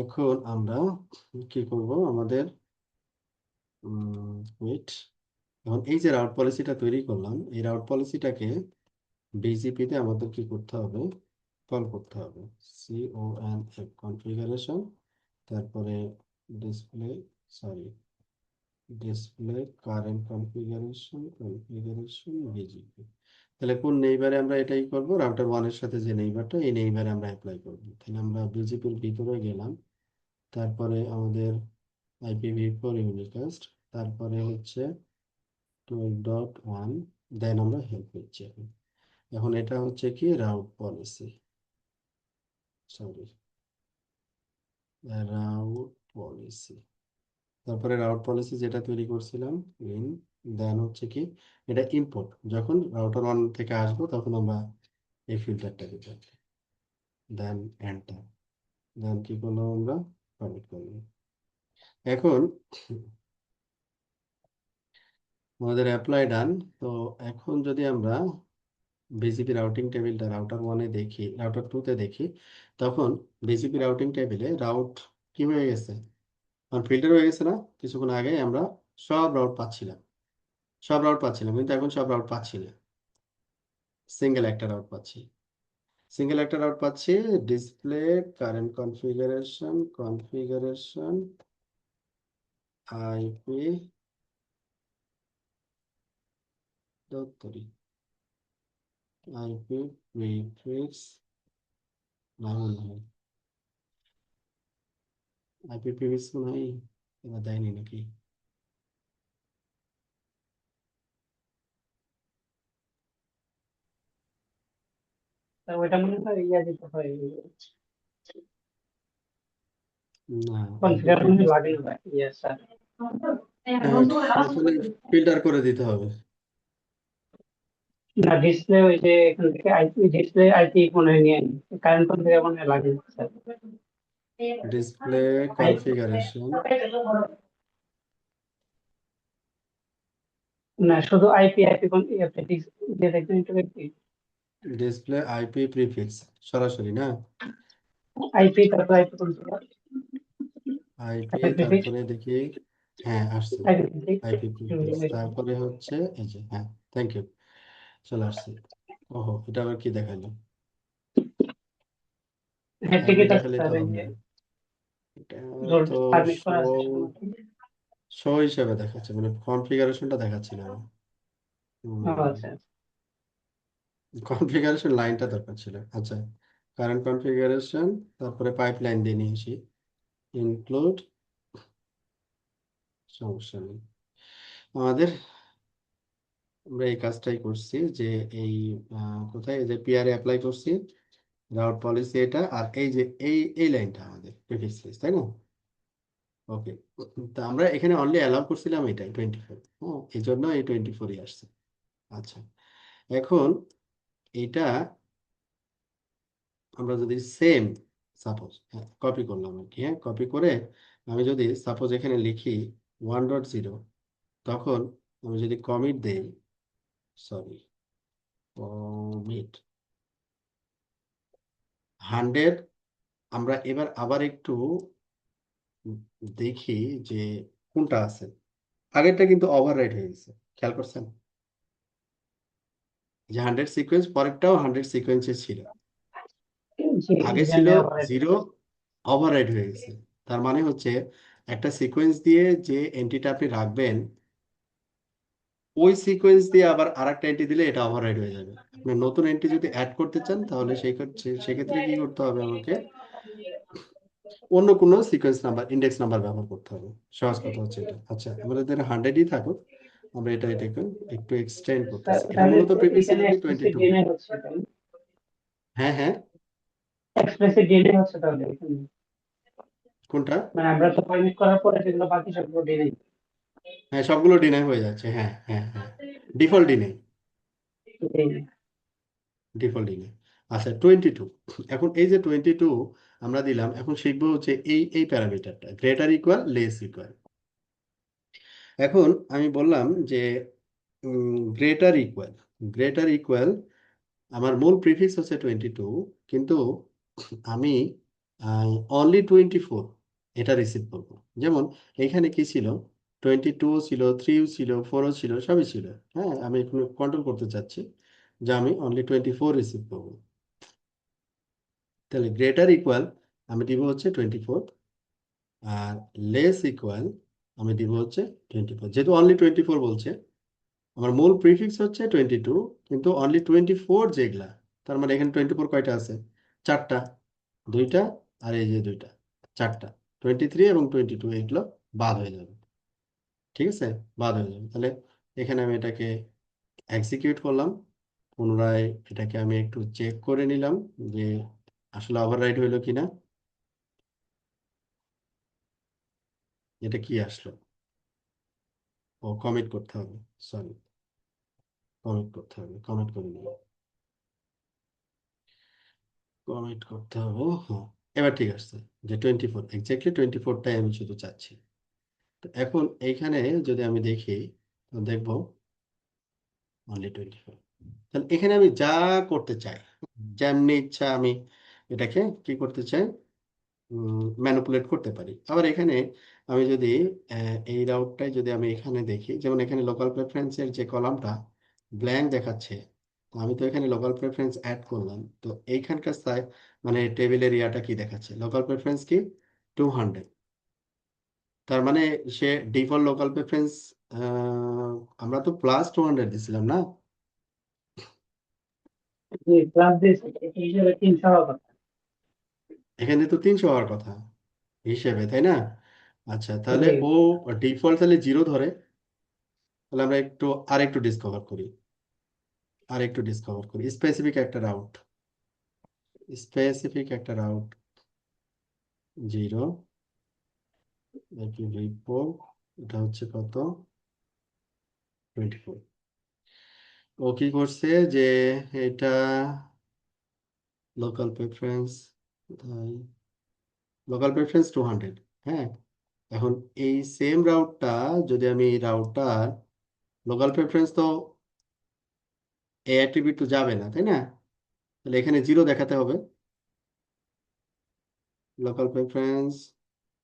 এখন আমরা কি করব, আমাদের ওয়েট, এখন এই যে রাউট পলিসিটা তৈরি করলাম, এই রাউট পলিসিটাকে বিজিপিতে আমাদের কি করতে হবে, কল করতে হবে। CONF কনফিগারেশন, তারপরে display, sorry, display current configuration BGP. তাহলে কোন নেইবারে আমরা এটাই করব, রাউটার 1 এর সাথে যে নেইবারটা, এই নেইবারে আমরা অ্যাপ্লাই করব। তাহলে আমরা বিজিপির ভিতরে গেলাম, তারপরে আমাদের IPv4 ইউনিকাস্ট, তারপরে হচ্ছে 12.1, দেন আমরা হেল্প নিচ্ছি। এখন এটা হচ্ছে কি route policy, sorry, route policy. তারপরে রাউট পলিসি যেটা তৈরি করছিলাম ইন, দেন হচ্ছে কি এটা ইম্পোর্ট, যখন রাউটার 1 থেকে আসবো তখন আমরা এই ফিল্টারটা দিতে, দেন এন্টার, দেন কি করলাম আমরা পাবলিক করলাম। এখন আমাদের অ্যাপ্লাই ডান। তো এখন যদি আমরা বিজিপি রাউটিং টেবিলটা রাউটার 1-এ দেখি, রাউটার 2-তে দেখি, তখন বিজিপি রাউটিং টেবিলে রাউট কি হয়ে গেছে, ফিল্টার হয়ে গেছে না? কিছুক্ষণ আগে আমরা সব রাউট পাচ্ছিলাম, কিন্তু এখন সব রাউট পাচ্ছি না, সিঙ্গেল একটা রাউট পাচ্ছি, ডিসপ্লে কারেন্ট কনফিগারেশন আইপি দপ্তরি, আইপি প্রিফিক্স, না মনে হয় আইপি প্রিফিক্স মনে হয় এবার দেয়নি নাকি। তা ওইটা মনে হয় ইয়া দিতে হয়, না, আইপি কনফিগারেশন প্রিফিক্স, লাগে না। Yes sir. হ্যাঁ, আসলে ফিল্টার করে দিতে হবে। না, ডিসপ্লে ওই যে এখান থেকে আইপি, ডিসপ্লে আইপি মনে হয় নিয়ে কারেন্ট কনফিগার মনে হয় লাগে না স্যার। ডিসপ্লে কনফিগারেশন, না, শুধু আইপি আইপি প্রেফিক্স দিয়ে দেখবেন একটু দেখি। ডিসপ্লে আইপি প্রিফিক্স সরাসরি না, আইপি তারপর IP configure, IP IP prefix, তারপরে দেখি, হ্যাঁ আসছে, আইপি প্রেফিক্স। আইপি প্রিফিক্স, তারপরে হচ্ছে এই যে, হ্যাঁ, থ্যাংক ইউ, চলে আসছে। ওহো, এটা আবার কি দেখালো, হ্যাঁ, আইপি টিকিট আছে দেখালে স্যার, তো এই হবে যে না, এটা রোল তো পারমিট শো, করা আছে শুধুমাত্র। শো হিসেবে দেখাচ্ছে, মানে কনফিগারেশনটা দেখাচ্ছি না। ও আচ্ছা। কনফিগারেশন লাইনটা দরকার ছিল। আচ্ছা, কারেন্ট কনফিগারেশন, তারপরে পাইপলাইন দিয়ে নিয়ে আসি, ইনক্লুড, সমস্যা নেই আমাদের। আমরা এই কাজটাই করছি যে এই কোথায়, এই যে পিআর অ্যাপ্লাই করছি, রাউট পলিসি এটা, আর এই যে এই লাইনটা আমাদের প্রিফিক্স লিস্ট, তাই না? ওকে, তো আমরা এখানে অনলি অ্যালাউ করছিলাম এটাই 24, হ্যাঁ, এই জন্য এই 24ই আসছে। আচ্ছা, এখন এটা আমরা যদি সেম সাপোজ কপি করলাম আর কি, হ্যাঁ, কপি করে আমি যদি সাপোজ এখানে লিখি 1.0, তখন আমি যদি কমিট দেই, সরি, কমিট 100, আমরা এবার আবার একটু দেখি যে কোনটা আছে। আগেরটা কিন্তু ওভাররাইট হয়ে গেছে, খেয়াল করছেন যে 100 সিকোয়েন্স, পরেরটাও 100 সিকোয়েন্সে ছিল, জি, আগে ছিল জানি আবার 0, ওভাররাইট হয়ে গেছে। তার মানে হচ্ছে একটা সিকোয়েন্স দিয়ে যে এন্ট্রিটা আপনি রাখবেন, ওই সিকোয়েন্স দিয়ে আবার আরেকটা এন্ট্রি দিলে এটা ওভাররাইট হয়ে যাবে। মানে নতুন এন্ট্রি যদি অ্যাড করতে চান তাহলে সেক্ষেত্রে কি করতে হবে আমাকে অন্য কোনো সিকোয়েন্স নাম্বার ইন্ডেক্স নাম্বার ব্যবহার করতে হবে। সহজ কথা হচ্ছে এটা। আচ্ছা আমাদের 100ই থাকুক, আমরা এটাকে একটু এক্সটেন্ড করতেছি। এটা তাহলে মূলত প্রিফিক্স ছিল এখানে কি এক্সপ্রেসিভ 22। ডিএনএ হচ্ছে, তাই হ্যাঁ হ্যাঁ, এক্সপ্রেসিভ ডিএনএ হচ্ছে তাহলে এখানে, কোনটা? মানে আমরা তো পারমিট করার পরে যেগুলো বাকি সবগুলো ডিএনএ। হ্যাঁ সবগুলো ডিনাই হয়ে যাচ্ছে, হ্যাঁ হ্যাঁ হ্যাঁ, ডিফল্ট ডিনাই, ডিফল্ট ডিনাই। আচ্ছা 22, এখন এই যে 22 আমরা দিলাম, এখন শিখবো হচ্ছে এই প্যারামিটারটা গ্রেটার ইকুয়াল লেস ইকুয়াল। এখন আমি বললাম যে গ্রেটার ইকুয়াল আমার মূল প্রিফিক্স হচ্ছে 22, কিন্তু আমি অনলি 24 এটা রিসিভ করবো। যেমন এখানে কি ছিল, 22 ছিল, 3 ছিল, 4 ছিল, সবই ছিল। হ্যাঁ আমি এখন কন্ট্রোল করতে চাচ্ছি যে আমি অনলি 24 রিসিভ করবো। তাহলে গ্রেটার ইকুয়াল আমি দিব হচ্ছে 24, আর লেস ইকুয়াল আমি দিব হচ্ছে 24। যেহেতু অনলি 24 বলছে, আমার মূল প্রিফিক্স হচ্ছে 22, কিন্তু অনলি 24 যেগুলা, তার মানে এখানে 24 কয়টা আছে? 4টা, 2টা, আর এই যে 2টা, 4টা। 23 এবং 22 এগুলো বাদ হয়ে যাবে। ঠিক আছে, বাদ হয়ে যাবে। তাহলে এখানে আমি এটাকে এক্সিকিউট করলাম, পুনরায় এটাকে আমি একটু চেক করে নিলাম যে আসলে ওভাররাইট হইলো কিনা। এটা কি আসলো? ও কমিট করতে হবে, সরি, কমিট করতে হবে, কমিট করে নিলাম, কমিট করতে হবে। হ্যাঁ এবার ঠিক আসছে, যে 24, এক্স্যাক্টলি 24টাই আমি শুধু চাচ্ছি। তো এখন এইখানে যদি আমি দেখি, তো দেখবো অনলি 24। তাহলে এখানে আমি যা করতে চাই, যেমনি ইচ্ছা আমি এটাকে কি করতে চাই, ম্যানিপুলেট করতে পারি। আবার এখানে আমি যদি এই রাউটটাই যদি আমি এখানে দেখি, যেমন এখানে লোকাল প্রেফারেন্সের যে কলামটা ব্ল্যাঙ্ক দেখাচ্ছে, তো আমি তো এখানে লোকাল প্রেফারেন্স অ্যাড করলাম, তো এইখানকার মানে টেবিল এরিয়াটা কি দেখাচ্ছে, লোকাল প্রেফারেন্স কি 200। তার মানে সে ডিফল্ট লোকাল প্রেফারেন্স, আমরা তো +200 দিছিলাম না? প্লাস দিস হিসেবে 300 হওয়ার কথা। এখানে তো 300 হওয়ার কথা হিসেবে, তাই না? আচ্ছা তাহলে জি, ও ডিফল্ট তাহলে 0 ধরে। তাহলে আমরা আরেকটু ডিসকভার করি স্পেসিফিক একটা রাউট 0 রিপোর্ট, এটা হচ্ছে কত, 24। ও কি করছে যে এটা লোকাল প্রেফারেন্স, লোকাল প্রেফারেন্স 200। হ্যাঁ এখন এই সেম রাউটটা যদি আমি রাউটার লোকাল প্রেফারেন্স, তো এই অ্যাট্রিবিউট তো যাবে না, তাই না? তাহলে এখানে 0 দেখাতে হবে, local preference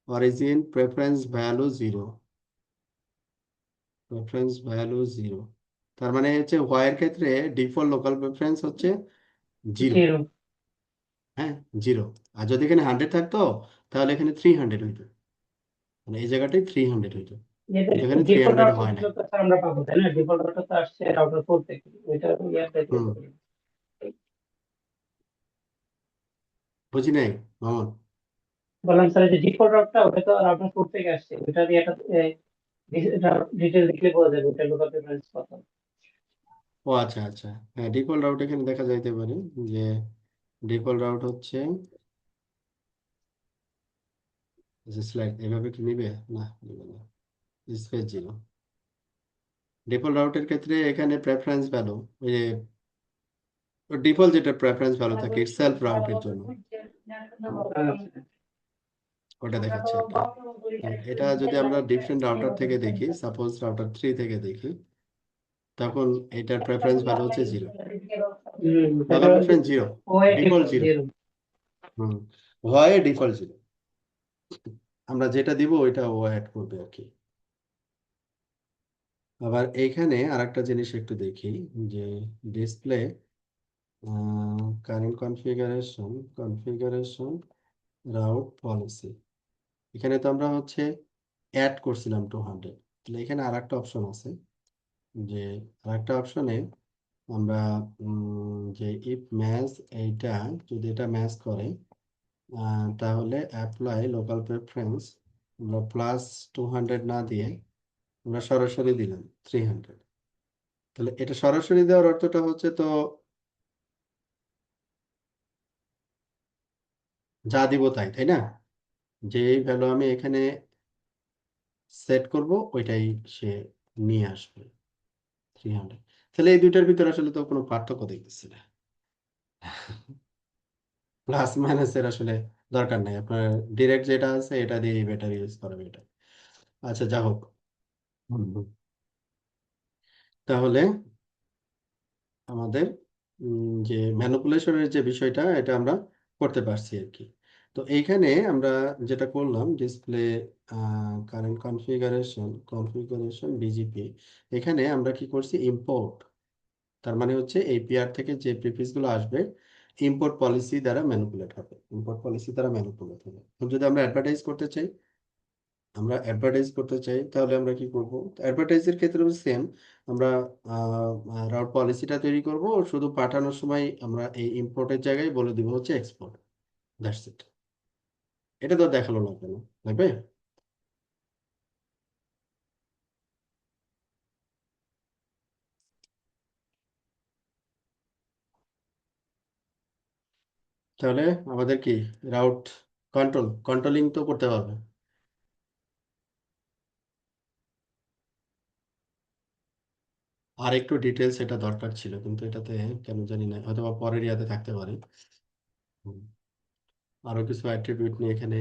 origin preference value 0, preference value 0। তার মানে হচ্ছে হোয়াইয়ের ক্ষেত্রে ডিফল্ট লোকাল প্রেফারেন্স হচ্ছে 0। 0। হ্যাঁ 0। আর যদি এখানে 100 থাকতো তাহলে এখানে 300 হইতো, মানে এই জায়গাটায় 300 হইতো, যেটা কিন্তু এখানে ডিফল্ট 300 রাউটার হয় নাই। গুলো তো স্যার আমরা পাবো, তাই না? ডিফল্ট রাউটার তো আসছে রাউটার 4 থেকে, ওইটা ইয়াতে দিয়ে হুম, দেবো। বুঝি নাই মামুন। বললাম স্যার যে ডিফল্ট রাউটারটা ওটা তো রাউটার 4 থেকে আসছে, ওইটা দিয়ে একটা ডিটেল দেখলে বোঝা যাবে ওটা লোকাল প্রেফারেন্স কত। ও আচ্ছা আচ্ছা, হ্যাঁ ডিফল্ট রাউট এখানে দেখা যাইতে পারে যে ডিফল্ট রাউট হচ্ছে, স্লাইড এভাবে কি নিবে, না নিবে না, স্পেস 0। ডিফল্ট রাউটের ক্ষেত্রে এখানে প্রেফারেন্স ভ্যালু, ওই যে ডিফল্ট যেটা প্রেফারেন্স ভ্যালু থাকে সেলফ রাউটের জন্য, ওটা দেখাচ্ছে আর কি। তো এটা যদি আমরা ডিফারেন্ট রাউটার থেকে দেখি, সাপোজ রাউটার 3 থেকে দেখি, তখন এটার প্রেফারেন্স ভ্যালু হচ্ছে 0, তাহলে লোকাল প্রেফারেন্স 0, ওয়ে ডিফল্ট 0। 0। হুম, হয় ডিফল্ট 0, আমরা যেটা দিব ওইটা ও অ্যাড করবে আর কি। আবার এইখানে আরেকটা জিনিস একটু দেখি, যে display current configuration route policy, এখানে তো আমরা হচ্ছে অ্যাড করছিলাম 200। তাহলে এখানে আরেকটা অপশন আছে, যে আরেকটা অপশনে আমরা যে ইফ ম্যাচ এইটা যদি এটা ম্যাচ করে তাহলে অ্যাপ্লাই লোকাল প্রেফারেন্স আমরা +200 না দিয়ে আমরা সরাসরি দিলাম 300। তাহলে এটা সরাসরি দেওয়ার অর্থটা হচ্ছে তো যা দিব তাই, তাই না? যে ভ্যালু আমি এখানে সেট করব ওইটাই সে নিয়ে আসবে 300। তাহলে এই দুইটার ভিতরে আসলে তো কোনো পার্থক্য দেখতেছি না। প্লাস মাইনাসের আসলে দরকার নেই, আপনার ডিরেক্ট যেটা আছে এটা দিয়ে বেটার ইউজ করবে এটা। আচ্ছা, যা হোক। হুম, হুম। তাহলে আমাদের যে ম্যানিপুলেশনের যে বিষয়টা এটা আমরা করতে পারছি আর কি। তো এইখানে আমরা যেটা করলাম ডিসপ্লে কারেন্ট কনফিগারেশন বিজিপি, এখানে আমরা কি করছি ইম্পোর্ট, তার মানে হচ্ছে এপিআর থেকে যে প্রিফিক্স গুলো আসবে ইম্পোর্ট পলিসি দ্বারা ম্যানিপুলেট হবে, ইম্পোর্ট পলিসি দ্বারা ম্যানিপুলেট হবে। এখন যদি আমরা অ্যাডভার্টাইজ করতে চাই তাহলে আমরা কি করব? অ্যাডভার্টাইজের ক্ষেত্রে সেম, আমরা রাউট পলিসিটা তৈরি করব, শুধু পাঠানোর সময় আমরা এই ইম্পোর্টের জায়গায় বলে দিব হচ্ছে এক্সপোর্ট, দ্যাটস ইট। এটা তো দেখালো লাগবে না, লাগবে? তাহলে আমাদের কি রাউট কন্ট্রোলিং তো করতে পারবে। আর একটু ডিটেলস এটা দরকার ছিল, কিন্তু এটাতে কেন জানি না, হয়তো বা পরের ইয়াতে থাকতে পারে। হুম। আরো কিছু অ্যাট্রিবিউট নিয়ে এখানে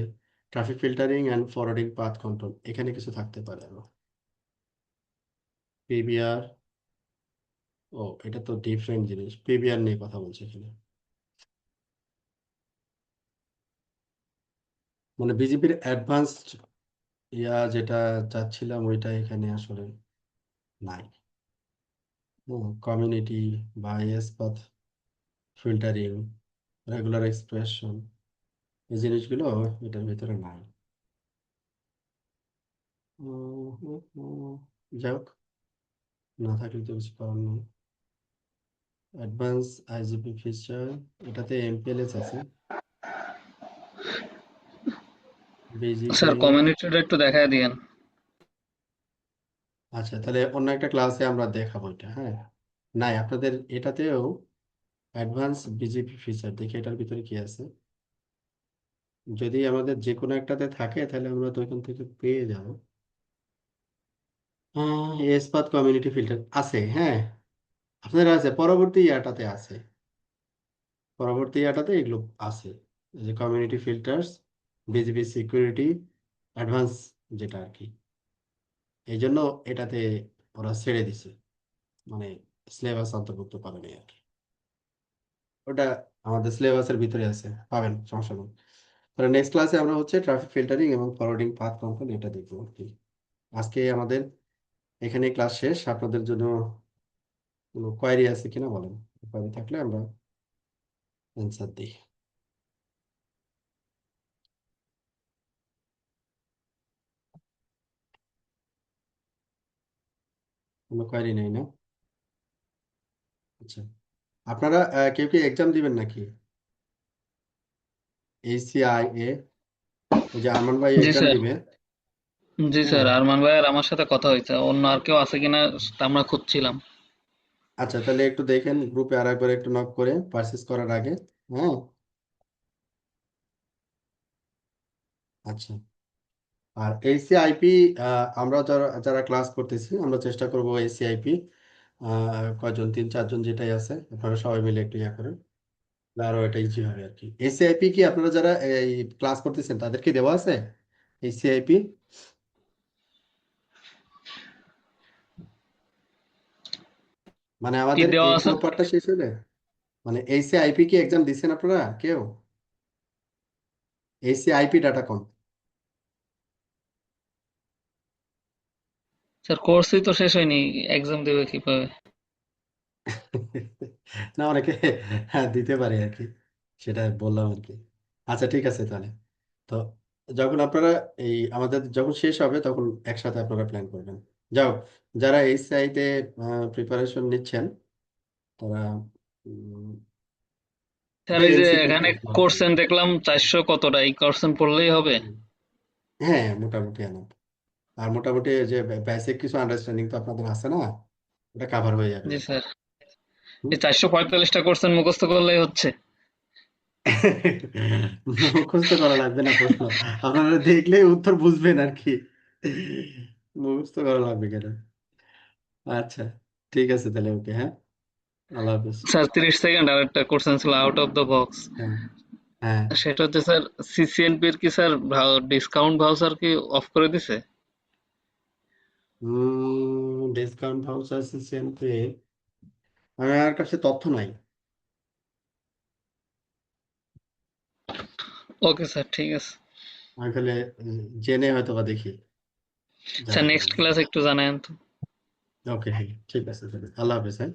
traffic filtering and forwarding path control, এখানে কিছু থাকতে পারে আরো। পিবিআর, ও এটা তো ডিফারেন্ট জিনিস, পিবিআর নিয়ে কথা বলছে এখানে। মানে বিজেপির অ্যাডভান্সড যেটা চাচ্ছিলাম ওইটা এখানে আসলে নাই। Community, bias path filtering, regular expression, এই জিনিসগুলো এটার ভিতরে নাই। যাই হোক, না থাকলে তো কিছু করার নেই। অ্যাডভান্স আইজিপি ফিচার, এটাতে এমপিএলএস আছে, বিজিপি। স্যার কমিউনিটিটা একটু দেখায় দিয়েন। আচ্ছা, তাহলে অন্য একটা ক্লাসে আমরা দেখাবো এটা, হ্যাঁ। নাই, আপনাদের এটাতেও অ্যাডভান্স বিজিপি ফিচার, দেখি এটার ভিতরে কি আছে। যদি আমাদের যে কোনো একটাতে থাকে তাহলে আমরা তো এখান থেকে পেয়ে যাব। এসপাত কমিউনিটি ফিল্টার আছে, হ্যাঁ, আপনাদের আছে, পরবর্তী ইয়াটাতে আছে, পরবর্তী ইয়াটাতে এগুলো আছে, এই যে community filters, BGP security advance, যেটা আর কি। এই জন্য এটাতে ওরা ছেড়ে দিছে, মানে সিলেবাস অন্তর্ভুক্ত করে নাই আর কি। ওটা আমাদের সিলেবাসের ভিতরে আছে, পাবেন, সমস্যা নেই। তাহলে নেক্সট ক্লাসে আমরা হচ্ছে ট্রাফিক ফিল্টারিং এবং ফরওয়ার্ডিং পাথ কন্ট্রোল এটা দেখবো আর কি। আজকে আমাদের এখানে ক্লাস শেষ। আপনাদের জন্য কোনো কোয়ারি আছে কিনা বলেন, কোয়ারি থাকলে আমরা অ্যান্সার দিই। কোনো কোয়ারি নেই না? আচ্ছা, আপনারা কেউ কি এক্সাম দিবেন নাকি? ACIA, ওই যে আরমান ভাই জি এক্সাম স্যার। দিবে। জি হ্যাঁ, স্যার, আরমান ভাই আর আমার সাথে কথা হয়েছে, অন্য আর কেউ আছে কিনা তা আমরা খুঁজছিলাম। আচ্ছা, তাহলে একটু দেখেন গ্রুপে আর একবার একটু নক করে পারচেস করার আগে। হ্যাঁ, আচ্ছা। আর ACIP, আমরা যারা যারা ক্লাস করতেছি আমরা চেষ্টা করব ACIP কয়জন, 3-4 জন যেটাই আছে, আপনারা সবাই মিলে একটু ইয়ে করেন, আরো এটা ইজি হবে আর কি। ACIP কি আপনারা যারা এই ক্লাস করতেছেন তাদেরকে দেওয়া আছে ACIP? মানে কি আমাদের দেওয়া এই আছে? পুরো পার্টটা শেষ হলে, মানে ACIP কি এক্সাম দিচ্ছেন আপনারা কেউ? ACIP ডাটাকম। স্যার কোর্সই তো শেষ হয়নি, এক্সাম দেবে কিভাবে? না, অনেকে হ্যাঁ দিতে পারে আর কি, সেটা বললাম আর কি। আচ্ছা, ঠিক আছে তাহলে। তো যখন আপনারা এই আমাদের যখন শেষ হবে তখন একসাথে আপনারা প্ল্যান করবেন। যাও, যারা এই সাইটে প্রিপারেশন নিচ্ছেন তারা উম, স্যার এটা এই যে এমসিকিউ এখানে প্রশ্ন আর কি। কোর্সেন দেখলাম 400 কতটা, এই কোর্সেন পড়লেই হবে? হ্যাঁ, মোটামুটি এনাফ। আর মোটামুটি যে বেসিক কিছু আন্ডারস্ট্যান্ডিং তো আপনাদের আছে না, ওটা কাভার হয়ে যাবে। জি স্যার। হুম? এই 445টা কোর্সেন মুখস্থ করলেই হচ্ছে? মুখস্থ করা লাগবে না প্রশ্ন, আপনারা দেখলেই উত্তর বুঝবেন আর কি, মুখস্থ করা লাগবে কেন। আচ্ছা, ঠিক আছে তাহলে, ওকে, হ্যাঁ, আল্লাহ হাফিজ। স্যার 30 সেকেন্ড আর একটা কোশ্চেন ছিল আউট অফ দ্য বক্স। হ্যাঁ, হ্যাঁ। সেটা হচ্ছে স্যার, সিসিএনপি এর কি স্যার ডিসকাউন্ট ভাউচার কি অফ করে দিছে? ডিসকাউন্ট ভাউচার সিস্টেম পে আমার কাছে তথ্য নাই। ওকে স্যার, ঠিক আছে। আমি তাহলে জেনে হয়তো বা দেখি, স্যার জানাবো। নেক্সট ক্লাস একটু জানায়েন তো। ওকে, হ্যাঁ, ঠিক আছে তাহলে, আল্লাহ হাফিজ, হ্যাঁ।